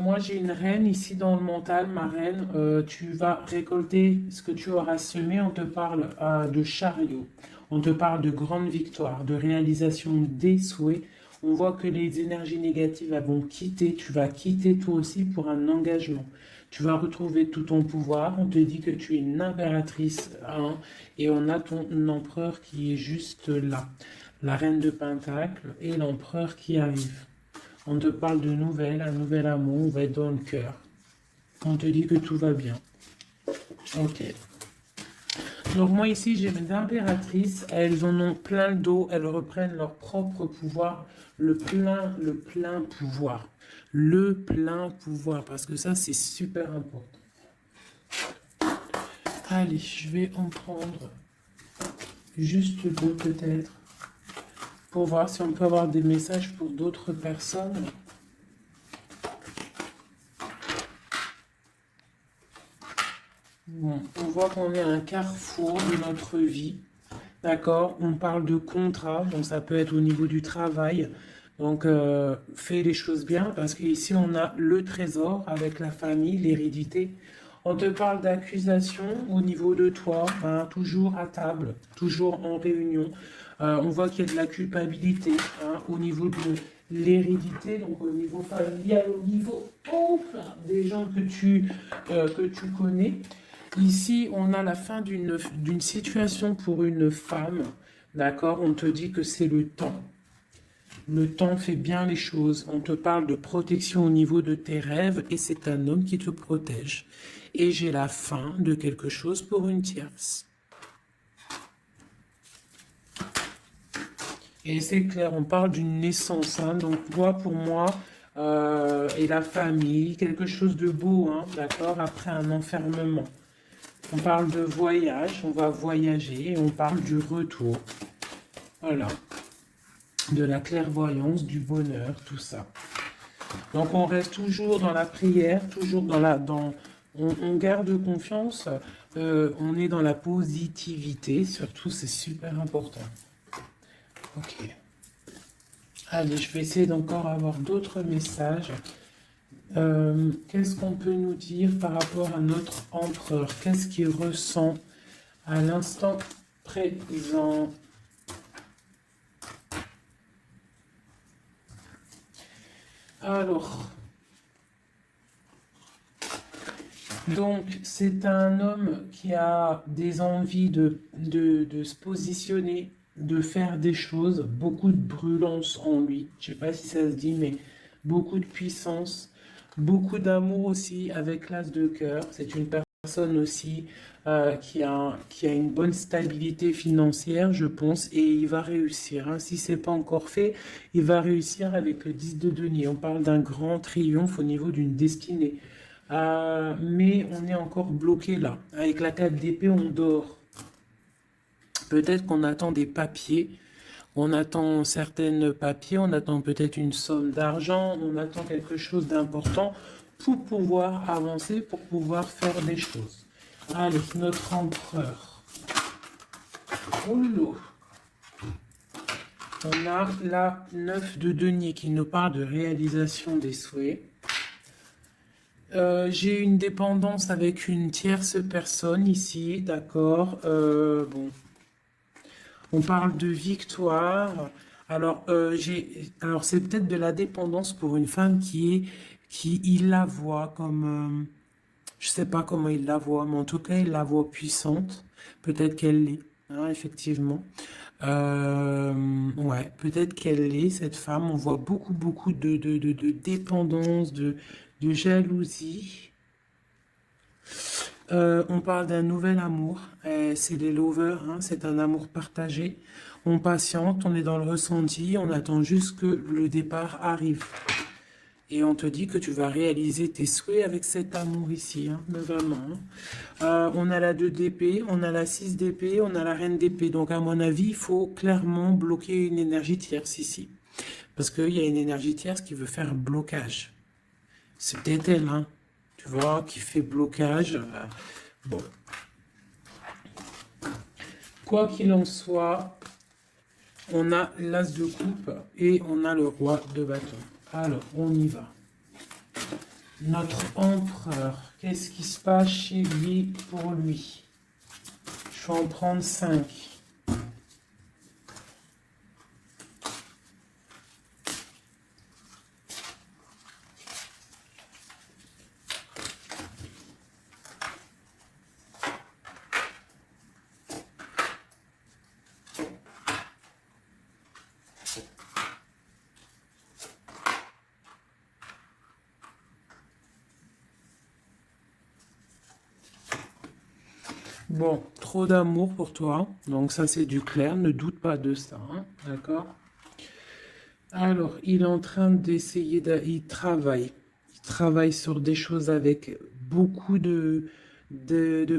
Moi, j'ai une reine ici dans le mental, ma reine. Tu vas récolter ce que tu auras semé. On te parle de chariot. On te parle de grande victoire, de réalisation des souhaits. On voit que les énergies négatives elles vont quitter. Tu vas quitter toi aussi pour un engagement. Tu vas retrouver tout ton pouvoir. On te dit que tu es une impératrice, hein, et on a ton empereur qui est juste là. La reine de Pentacle et l'empereur qui arrive. On te parle de nouvelles, un nouvel amour, on va être dans le cœur. On te dit que tout va bien. Ok. Donc moi ici, j'ai mes impératrices, elles en ont plein le dos, elles reprennent leur propre pouvoir, le plein pouvoir. Le plein pouvoir, parce que ça, c'est super important. Allez, je vais en prendre juste deux peut-être, pour voir si on peut avoir des messages pour d'autres personnes. Bon, on voit qu'on est à un carrefour de notre vie. D'accord? On parle de contrat, donc ça peut être au niveau du travail. Donc, fais les choses bien parce qu'ici, on a le trésor avec la famille, l'hérédité. On te parle d'accusation au niveau de toi, hein, toujours à table, toujours en réunion. On voit qu'il y a de la culpabilité hein, au niveau de l'hérédité, donc au niveau familial, au niveau des gens que tu connais. Ici, on a la fin d'une situation pour une femme. D'accord? On te dit que c'est le temps. Le temps fait bien les choses. On te parle de protection au niveau de tes rêves et c'est un homme qui te protège. Et j'ai la fin de quelque chose pour une tierce. Et c'est clair, on parle d'une naissance. Hein, donc, toi, pour moi, et la famille, quelque chose de beau, hein, d'accord, après un enfermement. On parle de voyage, on va voyager, et on parle du retour. Voilà. De la clairvoyance, du bonheur, tout ça. Donc on reste toujours dans la prière, toujours on garde confiance, on est dans la positivité, surtout c'est super important. Ok. Allez, je vais essayer d'encore avoir d'autres messages. Qu'est-ce qu'on peut nous dire par rapport à notre empereur? Qu'est-ce qu'il ressent à l'instant présent? Alors, donc c'est un homme qui a des envies de se positionner, de faire des choses, beaucoup de brûlance en lui. Je ne sais pas si ça se dit, mais beaucoup de puissance, beaucoup d'amour aussi avec l'as de cœur. C'est une personne aussi qui a une bonne stabilité financière, je pense, et il va réussir. Hein. Si ce n'est pas encore fait, il va réussir avec le 10 de denier. On parle d'un grand triomphe au niveau d'une destinée. Mais on est encore bloqué là. Avec la 4 d'épée, on dort. Peut-être qu'on attend des papiers. On attend certains papiers, on attend peut-être une somme d'argent, on attend quelque chose d'important pour pouvoir avancer, pour pouvoir faire des choses. Allez, notre empereur. Oh, on a la 9 de denier qui nous parle de réalisation des souhaits. J'ai une dépendance avec une tierce personne ici, d'accord. Bon, on parle de victoire. Alors c'est peut-être de la dépendance pour une femme qui il la voit comme, je sais pas comment il la voit, mais en tout cas il la voit puissante. Peut-être qu'elle l'est, hein, effectivement. Ouais, peut-être qu'elle l'est cette femme. On voit beaucoup de dépendance, de jalousie. On parle d'un nouvel amour, c'est les lovers, hein, c'est un amour partagé. On patiente, on est dans le ressenti, on attend juste que le départ arrive. Et on te dit que tu vas réaliser tes souhaits avec cet amour ici, hein, vraiment. On a la 2 d'épée, on a la 6 d'épée, on a la reine d'épée. Donc à mon avis, il faut clairement bloquer une énergie tierce ici. Parce qu'il y a une énergie tierce qui veut faire blocage. C'est peut-être elle, hein, tu vois, qui fait blocage. Bon. Quoi qu'il en soit, on a l'as de coupe et on a le roi de bâton. Alors, on y va. Notre empereur, qu'est-ce qui se passe chez lui pour lui? Je vais en prendre 5. Bon, trop d'amour pour toi. Donc ça, c'est du clair. Ne doute pas de ça, hein, d'accord? Alors, il est en train d'essayer il travaille. Il travaille sur des choses avec beaucoup de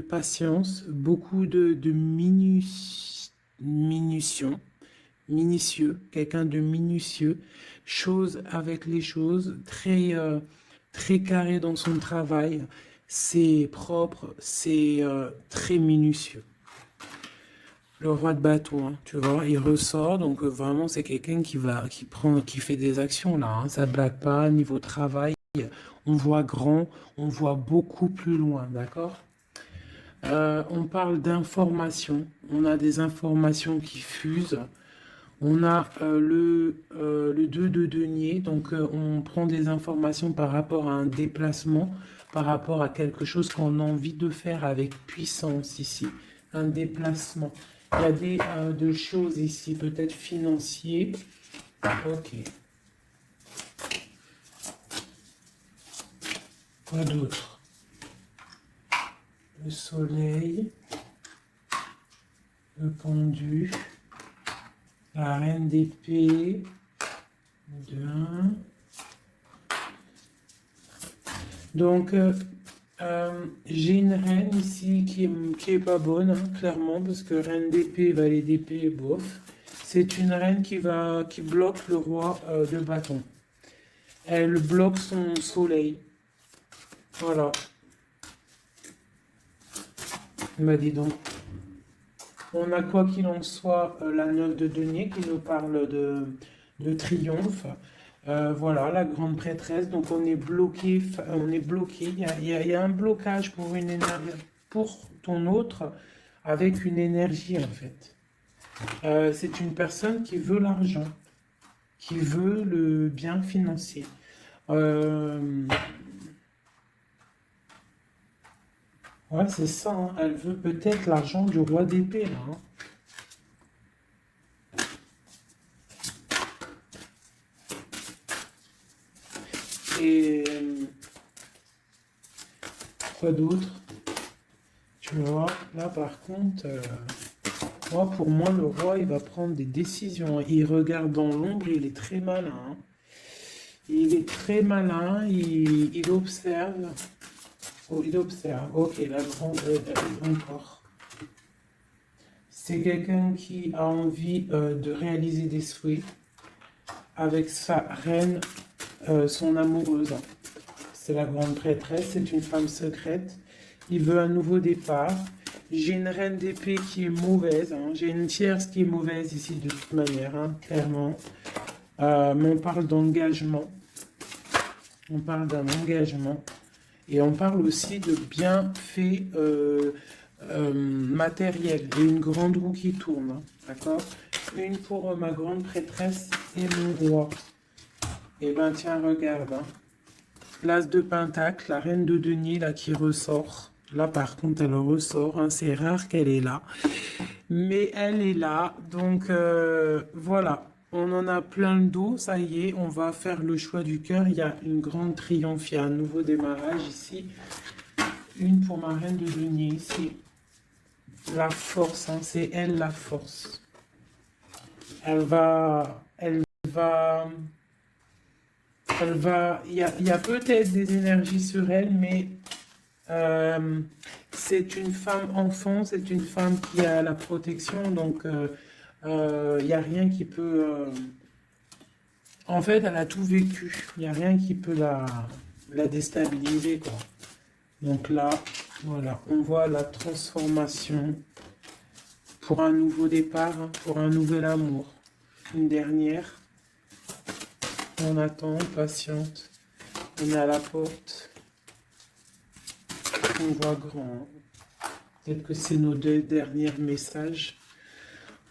patience, beaucoup de minution, minutieux, quelqu'un de minutieux, chose avec les choses, très carré dans son travail. C'est propre, c'est très minutieux. Le roi de bâton, hein, tu vois, il ressort, donc vraiment c'est quelqu'un qui fait des actions là, hein, ça blague pas, niveau travail, on voit grand, on voit beaucoup plus loin, d'accord? On parle d'informations, on a des informations qui fusent, on a le 2 de denier, donc on prend des informations par rapport à un déplacement, par rapport à quelque chose qu'on a envie de faire avec puissance ici, un déplacement. Il y a de choses ici, peut-être financiers. Ok. Quoi d'autre? Le soleil, le pendu, la reine d'épée, de 1. Donc, j'ai une reine ici qui est pas bonne, hein, clairement, parce que reine d'épée, valet d'épée, bof. C'est une reine qui bloque le roi de bâton. Elle bloque son soleil. Voilà. Bah dis donc. On a quoi qu'il en soit la 9 de denier qui nous parle de triomphe. Voilà, la grande prêtresse. Donc on est bloqué, on est bloqué. Il y a un blocage pour une énergie, pour ton autre, avec une énergie en fait. C'est une personne qui veut l'argent, qui veut le bien financier. Euh, ouais, c'est ça, hein. Elle veut peut-être l'argent du roi d'épée, là, hein. Et quoi d'autre? Tu vois, là par contre, moi, pour moi, le roi, il va prendre des décisions. Il regarde dans l'ombre, il est très malin, hein. Il est très malin, il observe. Oh, il observe. Ok, la grande, encore. C'est quelqu'un qui a envie de réaliser des souhaits avec sa reine, son amoureuse. C'est la grande prêtresse, c'est une femme secrète. Il veut un nouveau départ. J'ai une reine d'épée qui est mauvaise, hein. J'ai une tierce qui est mauvaise ici de toute manière, hein, clairement. Mais on parle d'engagement. On parle d'un engagement. Et on parle aussi de bienfaits matériels. Et une grande roue qui tourne, hein, d'accord? Une pour ma grande prêtresse et mon roi. Et ben tiens, regarde, hein. L'as de pentacle, la reine de denier là qui ressort. Là par contre elle ressort, hein, c'est rare qu'elle est là. Mais elle est là, donc voilà. On en a plein le dos, ça y est, on va faire le choix du cœur. Il y a une grande triomphe, il y a un nouveau démarrage ici. Une pour ma reine de denier ici. La force, hein, c'est elle la force. Elle va, il y a peut-être des énergies sur elle, mais c'est une femme enfant, c'est une femme qui a la protection, donc il n'y a rien qui peut... En fait, elle a tout vécu, il n'y a rien qui peut la déstabiliser, quoi. Donc là, voilà, on voit la transformation pour un nouveau départ, hein, pour un nouvel amour. Une dernière. On attend, on patiente. On est à la porte. On voit grand. Peut-être que c'est nos deux derniers messages.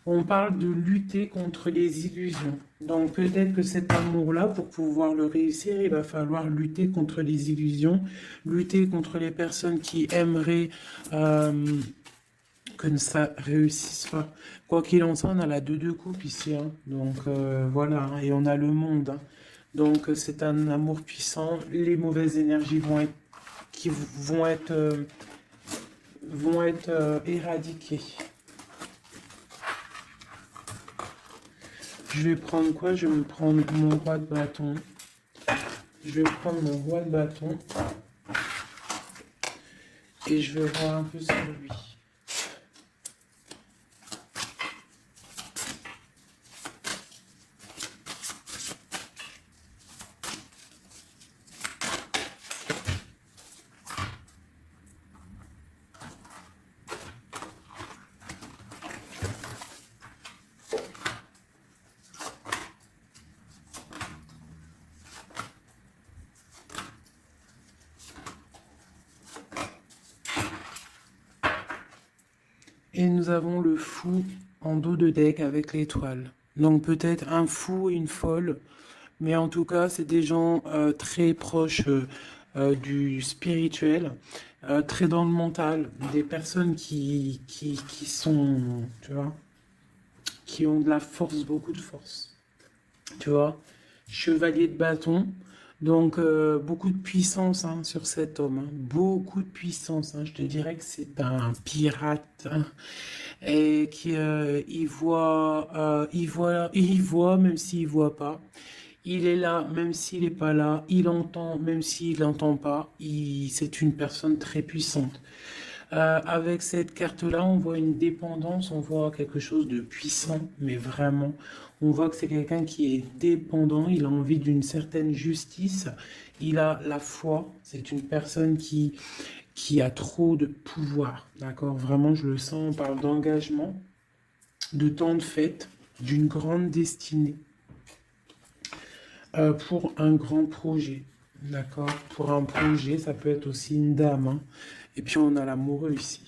On parle de lutter contre les illusions. Donc peut-être que cet amour-là, pour pouvoir le réussir, il va falloir lutter contre les illusions, lutter contre les personnes qui aimeraient que ça réussisse pas. Quoi qu'il en soit, on a la 2 de coupe ici, hein. Donc voilà, hein, et on a le monde, hein. Donc c'est un amour puissant. Les mauvaises énergies vont être vont être éradiqués. Je vais prendre quoi? Je vais me prendre mon roi de bâton. Je vais prendre mon roi de bâton et je vais voir un peu sur lui. Et nous avons le fou en dos de deck avec l'étoile. Donc peut-être un fou et une folle, mais en tout cas, c'est des gens très proches du spirituel, très dans le mental, des personnes qui sont, tu vois, qui ont de la force, beaucoup de force, tu vois. Chevalier de bâton, donc beaucoup de puissance hein, sur cet homme, hein. Beaucoup de puissance, hein. Je te dirais que c'est un pirate, hein, et qui il voit même s'il voit pas. Il est là même s'il n'est pas là. Il entend même s'il n'entend pas. C'est une personne très puissante. Avec cette carte-là, on voit une dépendance, on voit quelque chose de puissant, mais vraiment, on voit que c'est quelqu'un qui est dépendant, il a envie d'une certaine justice, il a la foi, c'est une personne qui a trop de pouvoir, d'accord? Vraiment, je le sens, on parle d'engagement, de temps de fête, d'une grande destinée pour un grand projet, d'accord? Pour un projet, ça peut être aussi une dame, hein. Et puis on a l'amoureux ici.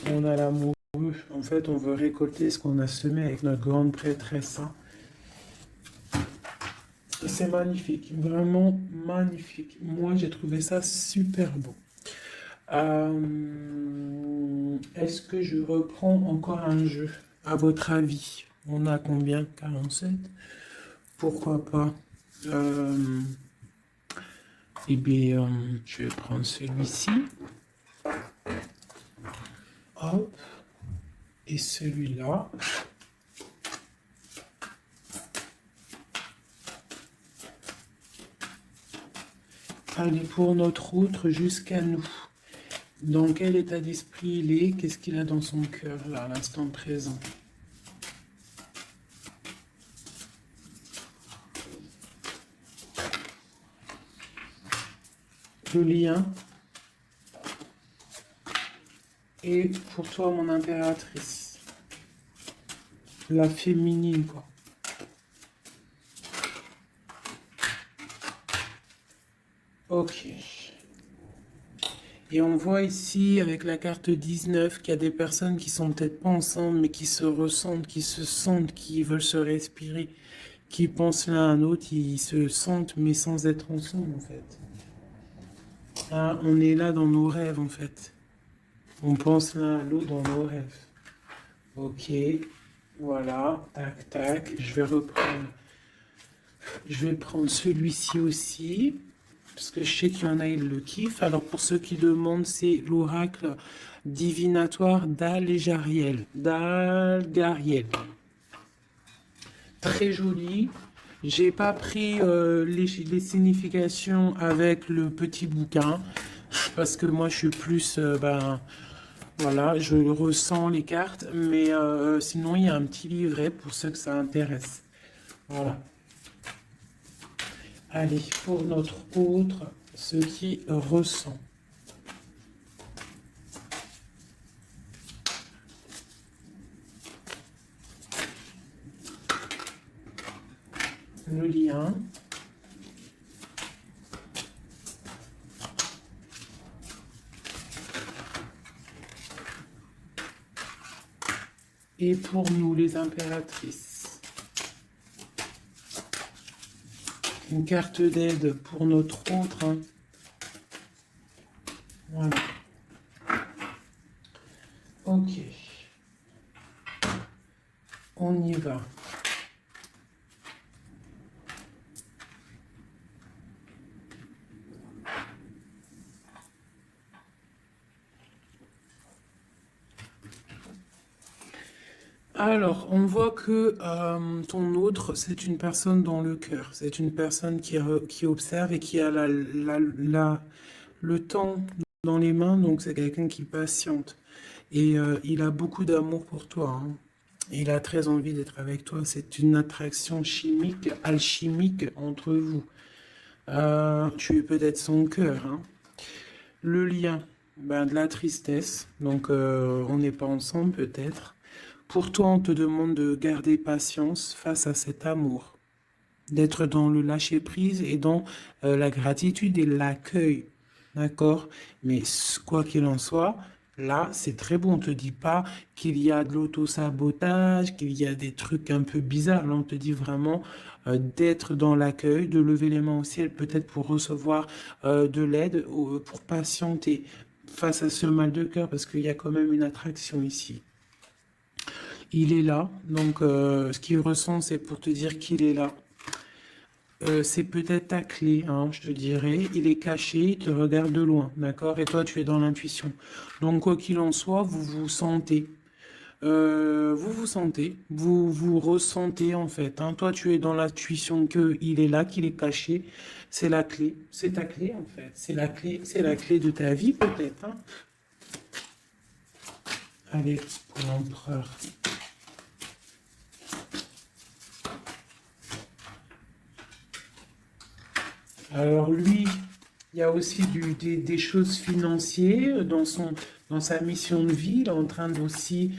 On a l'amoureux. En fait, on veut récolter ce qu'on a semé avec notre grande prêtresse, hein. C'est magnifique, vraiment magnifique. Moi, j'ai trouvé ça super beau. Est-ce que je reprends encore un jeu? À votre avis, on a combien? 47. Pourquoi pas? Euh, eh bien, je vais prendre celui-ci. Hop. Et celui-là. Allez, pour notre autre jusqu'à nous. Dans quel état d'esprit il est? Qu'est-ce qu'il a dans son cœur, là, à l'instant présent? Le lien. Et pour toi, mon impératrice. La féminine, quoi. Ok. Et on voit ici, avec la carte 19, qu'il y a des personnes qui sont peut-être pas ensemble, mais qui se ressentent, qui se sentent, qui veulent se respirer, qui pensent l'un à l'autre, ils se sentent, mais sans être ensemble, en fait. Ah, on est là dans nos rêves, en fait. On pense l'un à l'autre dans nos rêves. Ok. Voilà. Tac, tac. Je vais reprendre. Je vais prendre celui-ci aussi. Parce que je sais qu'il y en a, ils le kiffent. Alors, pour ceux qui demandent, c'est l'oracle divinatoire d'Al-Jariel. d'Al-Gariel. Très joli. J'ai pas pris les significations avec le petit bouquin. Parce que moi, je suis plus... voilà, je ressens les cartes. Mais sinon, il y a un petit livret pour ceux que ça intéresse. Voilà. Allez, pour notre autre, ce qui ressent. Le lien. Et pour nous, les impératrices. Une carte d'aide pour notre autre, hein. Voilà. Ok. On y va. Alors, on voit que ton autre, c'est une personne dans le cœur. C'est une personne qui observe et qui a le temps dans les mains. Donc, c'est quelqu'un qui patiente. Et il a beaucoup d'amour pour toi, hein. Il a très envie d'être avec toi. C'est une attraction chimique, alchimique entre vous. Tu es peut-être son cœur, hein. Le lien, ben, de la tristesse. Donc, on n'est pas ensemble peut-être. Pour toi, on te demande de garder patience face à cet amour, d'être dans le lâcher-prise et dans la gratitude et l'accueil. D'accord? Mais quoi qu'il en soit, là, c'est très bon. On ne te dit pas qu'il y a de l'auto-sabotage, qu'il y a des trucs un peu bizarres. Là, on te dit vraiment d'être dans l'accueil, de lever les mains au ciel, peut-être pour recevoir de l'aide, pour patienter face à ce mal de cœur, parce qu'il y a quand même une attraction ici. Il est là, donc ce qu'il ressent, c'est pour te dire qu'il est là. C'est peut-être ta clé, hein, je te dirais. Il est caché, il te regarde de loin, d'accord? Et toi, tu es dans l'intuition. Donc, quoi qu'il en soit, vous vous sentez. Vous vous sentez, vous vous ressentez en fait, hein. Toi, tu es dans l'intuition que il est là, qu'il est caché. C'est la clé. C'est ta clé en fait. C'est la clé de ta vie peut-être, hein. Allez, pour l'empereur. Alors lui, il y a aussi des choses financières dans sa mission de vie. Il est en train d'aussi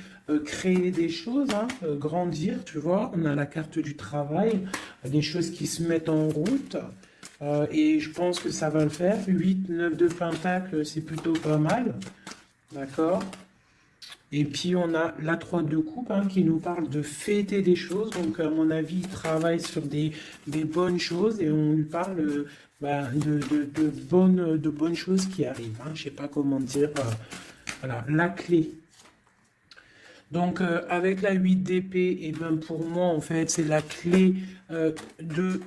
créer des choses, hein, grandir, tu vois. On a la carte du travail, des choses qui se mettent en route. Et je pense que ça va le faire. 8, 9 de Pentacle, c'est plutôt pas mal. D'accord? Et puis on a la 3 de coupe, hein, qui nous parle de fêter des choses. Donc à mon avis, il travaille sur des bonnes choses et on lui parle bah, de bonnes choses qui arrivent, hein. Je sais pas comment dire. Voilà, la clé. Donc avec la 8 d'épée, et ben pour moi en fait c'est la clé de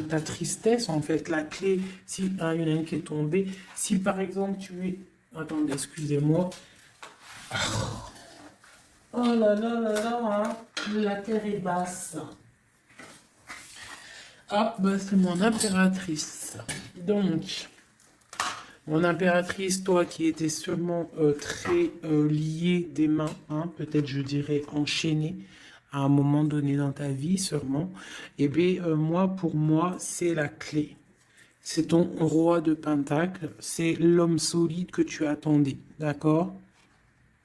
ta tristesse en fait. La clé, si ah, il y en a une qui est tombée, si par exemple tu es... Attendez, excusez-moi. Oh là là là là, hein, la terre est basse. Ah, bah c'est mon impératrice. Donc, mon impératrice, toi qui étais sûrement très liée des mains, hein, peut-être je dirais enchaînée à un moment donné dans ta vie, sûrement. Eh bien, moi, pour moi, c'est la clé. C'est ton roi de Pentacle, c'est l'homme solide que tu attendais, d'accord?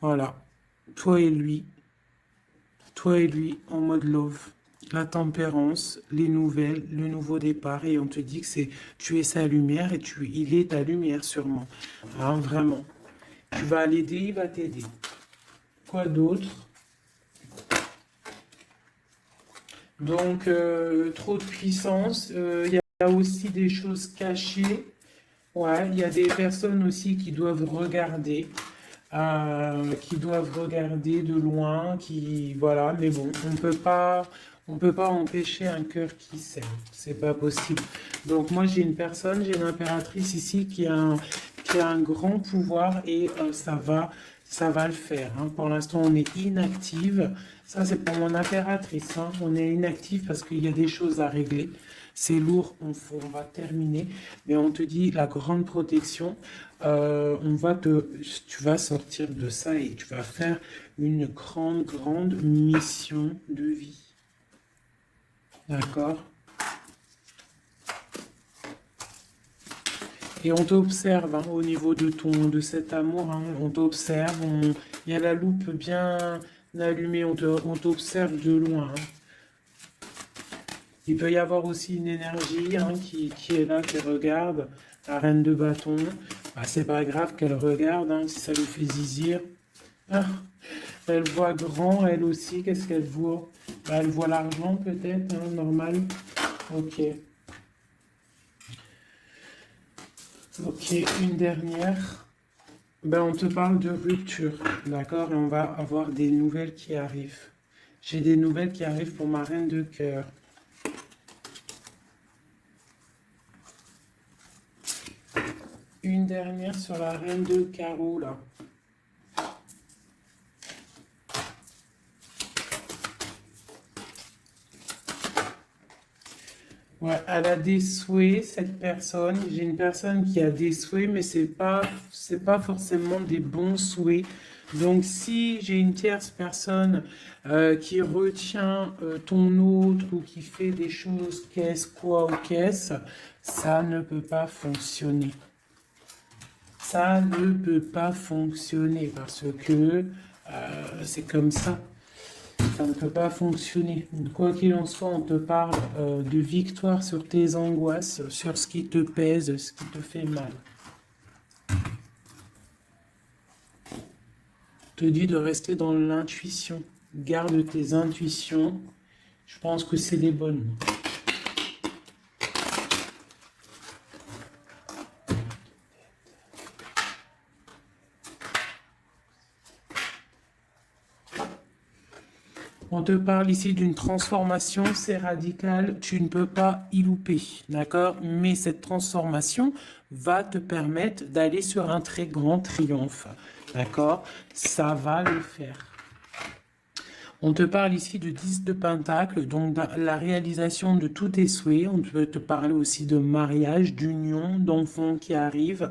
Voilà, toi et lui, toi et lui en mode love. La tempérance, les nouvelles, le nouveau départ, et on te dit que tu es sa lumière et il est ta lumière sûrement. Hein, vraiment. Tu vas l'aider, il va t'aider. Quoi d'autre? Donc, trop de puissance. Il y a aussi des choses cachées. Ouais, il y a des personnes aussi qui doivent regarder de loin, qui, voilà, mais bon, on peut pas empêcher un cœur qui s'aime, c'est pas possible. Donc moi j'ai une impératrice ici qui a un grand pouvoir et ça va le faire, hein. Pour l'instant on est inactive, ça c'est pour mon impératrice, hein. On est inactive parce qu'il y a des choses à régler. C'est lourd, on va terminer, mais on te dit la grande protection. Tu vas sortir de ça et tu vas faire une grande, grande mission de vie. D'accord? Et on t'observe, hein, au niveau de cet amour, hein, on t'observe, il y a la loupe bien allumée, on t'observe de loin, hein. Il peut y avoir aussi une énergie, hein, qui est là, qui regarde la reine de bâton. Bah, c'est pas grave qu'elle regarde, hein, si ça lui fait zizir. Ah, elle voit grand, elle aussi. Qu'est-ce qu'elle voit? Bah, elle voit l'argent peut-être, hein, normal. Ok. Ok, une dernière. Ben, on te parle de rupture, d'accord? Et on va avoir des nouvelles qui arrivent. J'ai des nouvelles qui arrivent pour ma reine de cœur. Une dernière sur la reine de carreau, là. Ouais, elle a des souhaits, cette personne. J'ai une personne qui a des souhaits, mais c'est pas forcément des bons souhaits. Donc, si j'ai une tierce personne qui retient ton autre ou qui fait des choses qu'est-ce, quoi ou qu'est-ce, ça ne peut pas fonctionner. Ça ne peut pas fonctionner parce que c'est comme ça. Ça ne peut pas fonctionner. Quoi qu'il en soit, on te parle de victoire sur tes angoisses, sur ce qui te pèse, ce qui te fait mal. On te dit de rester dans l'intuition. Garde tes intuitions. Je pense que c'est les bonnes. On te parle ici d'une transformation, c'est radical, tu ne peux pas y louper, d'accord? Mais cette transformation va te permettre d'aller sur un très grand triomphe, d'accord? Ça va le faire. On te parle ici de 10 de Pentacle, donc la réalisation de tous tes souhaits. On peut te parler aussi de mariage, d'union, d'enfants qui arrivent,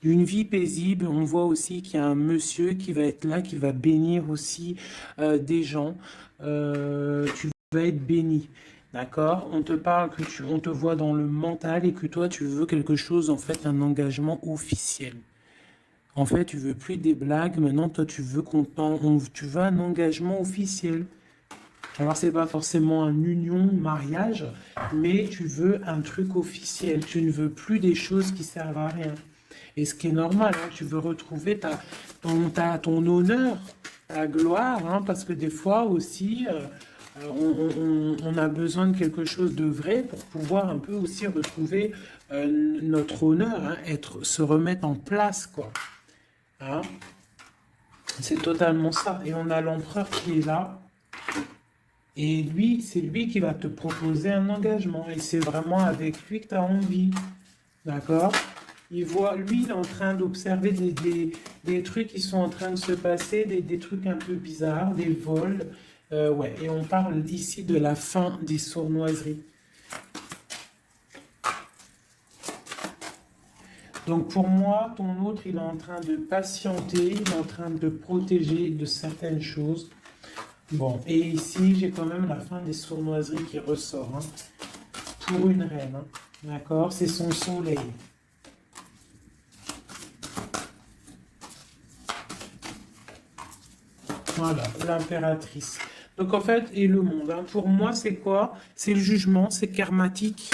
d'une vie paisible. On voit aussi qu'il y a un monsieur qui va être là, qui va bénir aussi des gens. Tu vas être béni. D'accord? On te parle on te voit dans le mental et que toi, tu veux quelque chose, en fait, un engagement officiel. En fait, tu veux plus des blagues. Maintenant, toi, tu veux tu veux un engagement officiel. Alors, c'est pas forcément un union, mariage, mais tu veux un truc officiel. Tu ne veux plus des choses qui servent à rien. Et ce qui est normal, hein, tu veux retrouver ton honneur, ta gloire, hein, parce que des fois aussi, on a besoin de quelque chose de vrai pour pouvoir un peu aussi retrouver notre honneur, hein, se remettre en place, quoi. Hein? C'est totalement ça. Et on a l'empereur qui est là. Et lui, c'est lui qui va te proposer un engagement. Et c'est vraiment avec lui que tu as envie. D'accord? Lui, il est en train d'observer des trucs qui sont en train de se passer, des trucs un peu bizarres, des vols. Ouais. Et on parle ici de la fin des sournoiseries. Donc pour moi, ton autre, il est en train de patienter, il est en train de protéger de certaines choses. Bon, et ici, j'ai quand même la fin des sournoiseries qui ressort, hein, pour une reine, hein, d'accord? C'est son soleil. Voilà, l'impératrice. Donc en fait, et le monde, hein, pour moi, c'est quoi? C'est le jugement, c'est karmatique.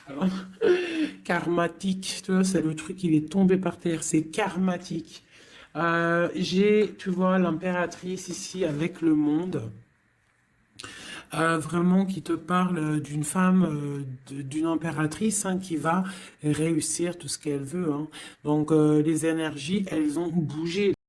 Alors, karmatique, tu vois, c'est le truc, il est tombé par terre, c'est karmatique. Tu vois, l'impératrice ici avec le monde, vraiment qui te parle d'une femme, d'une impératrice, hein, qui va réussir tout ce qu'elle veut, hein. Donc, les énergies, elles ont bougé.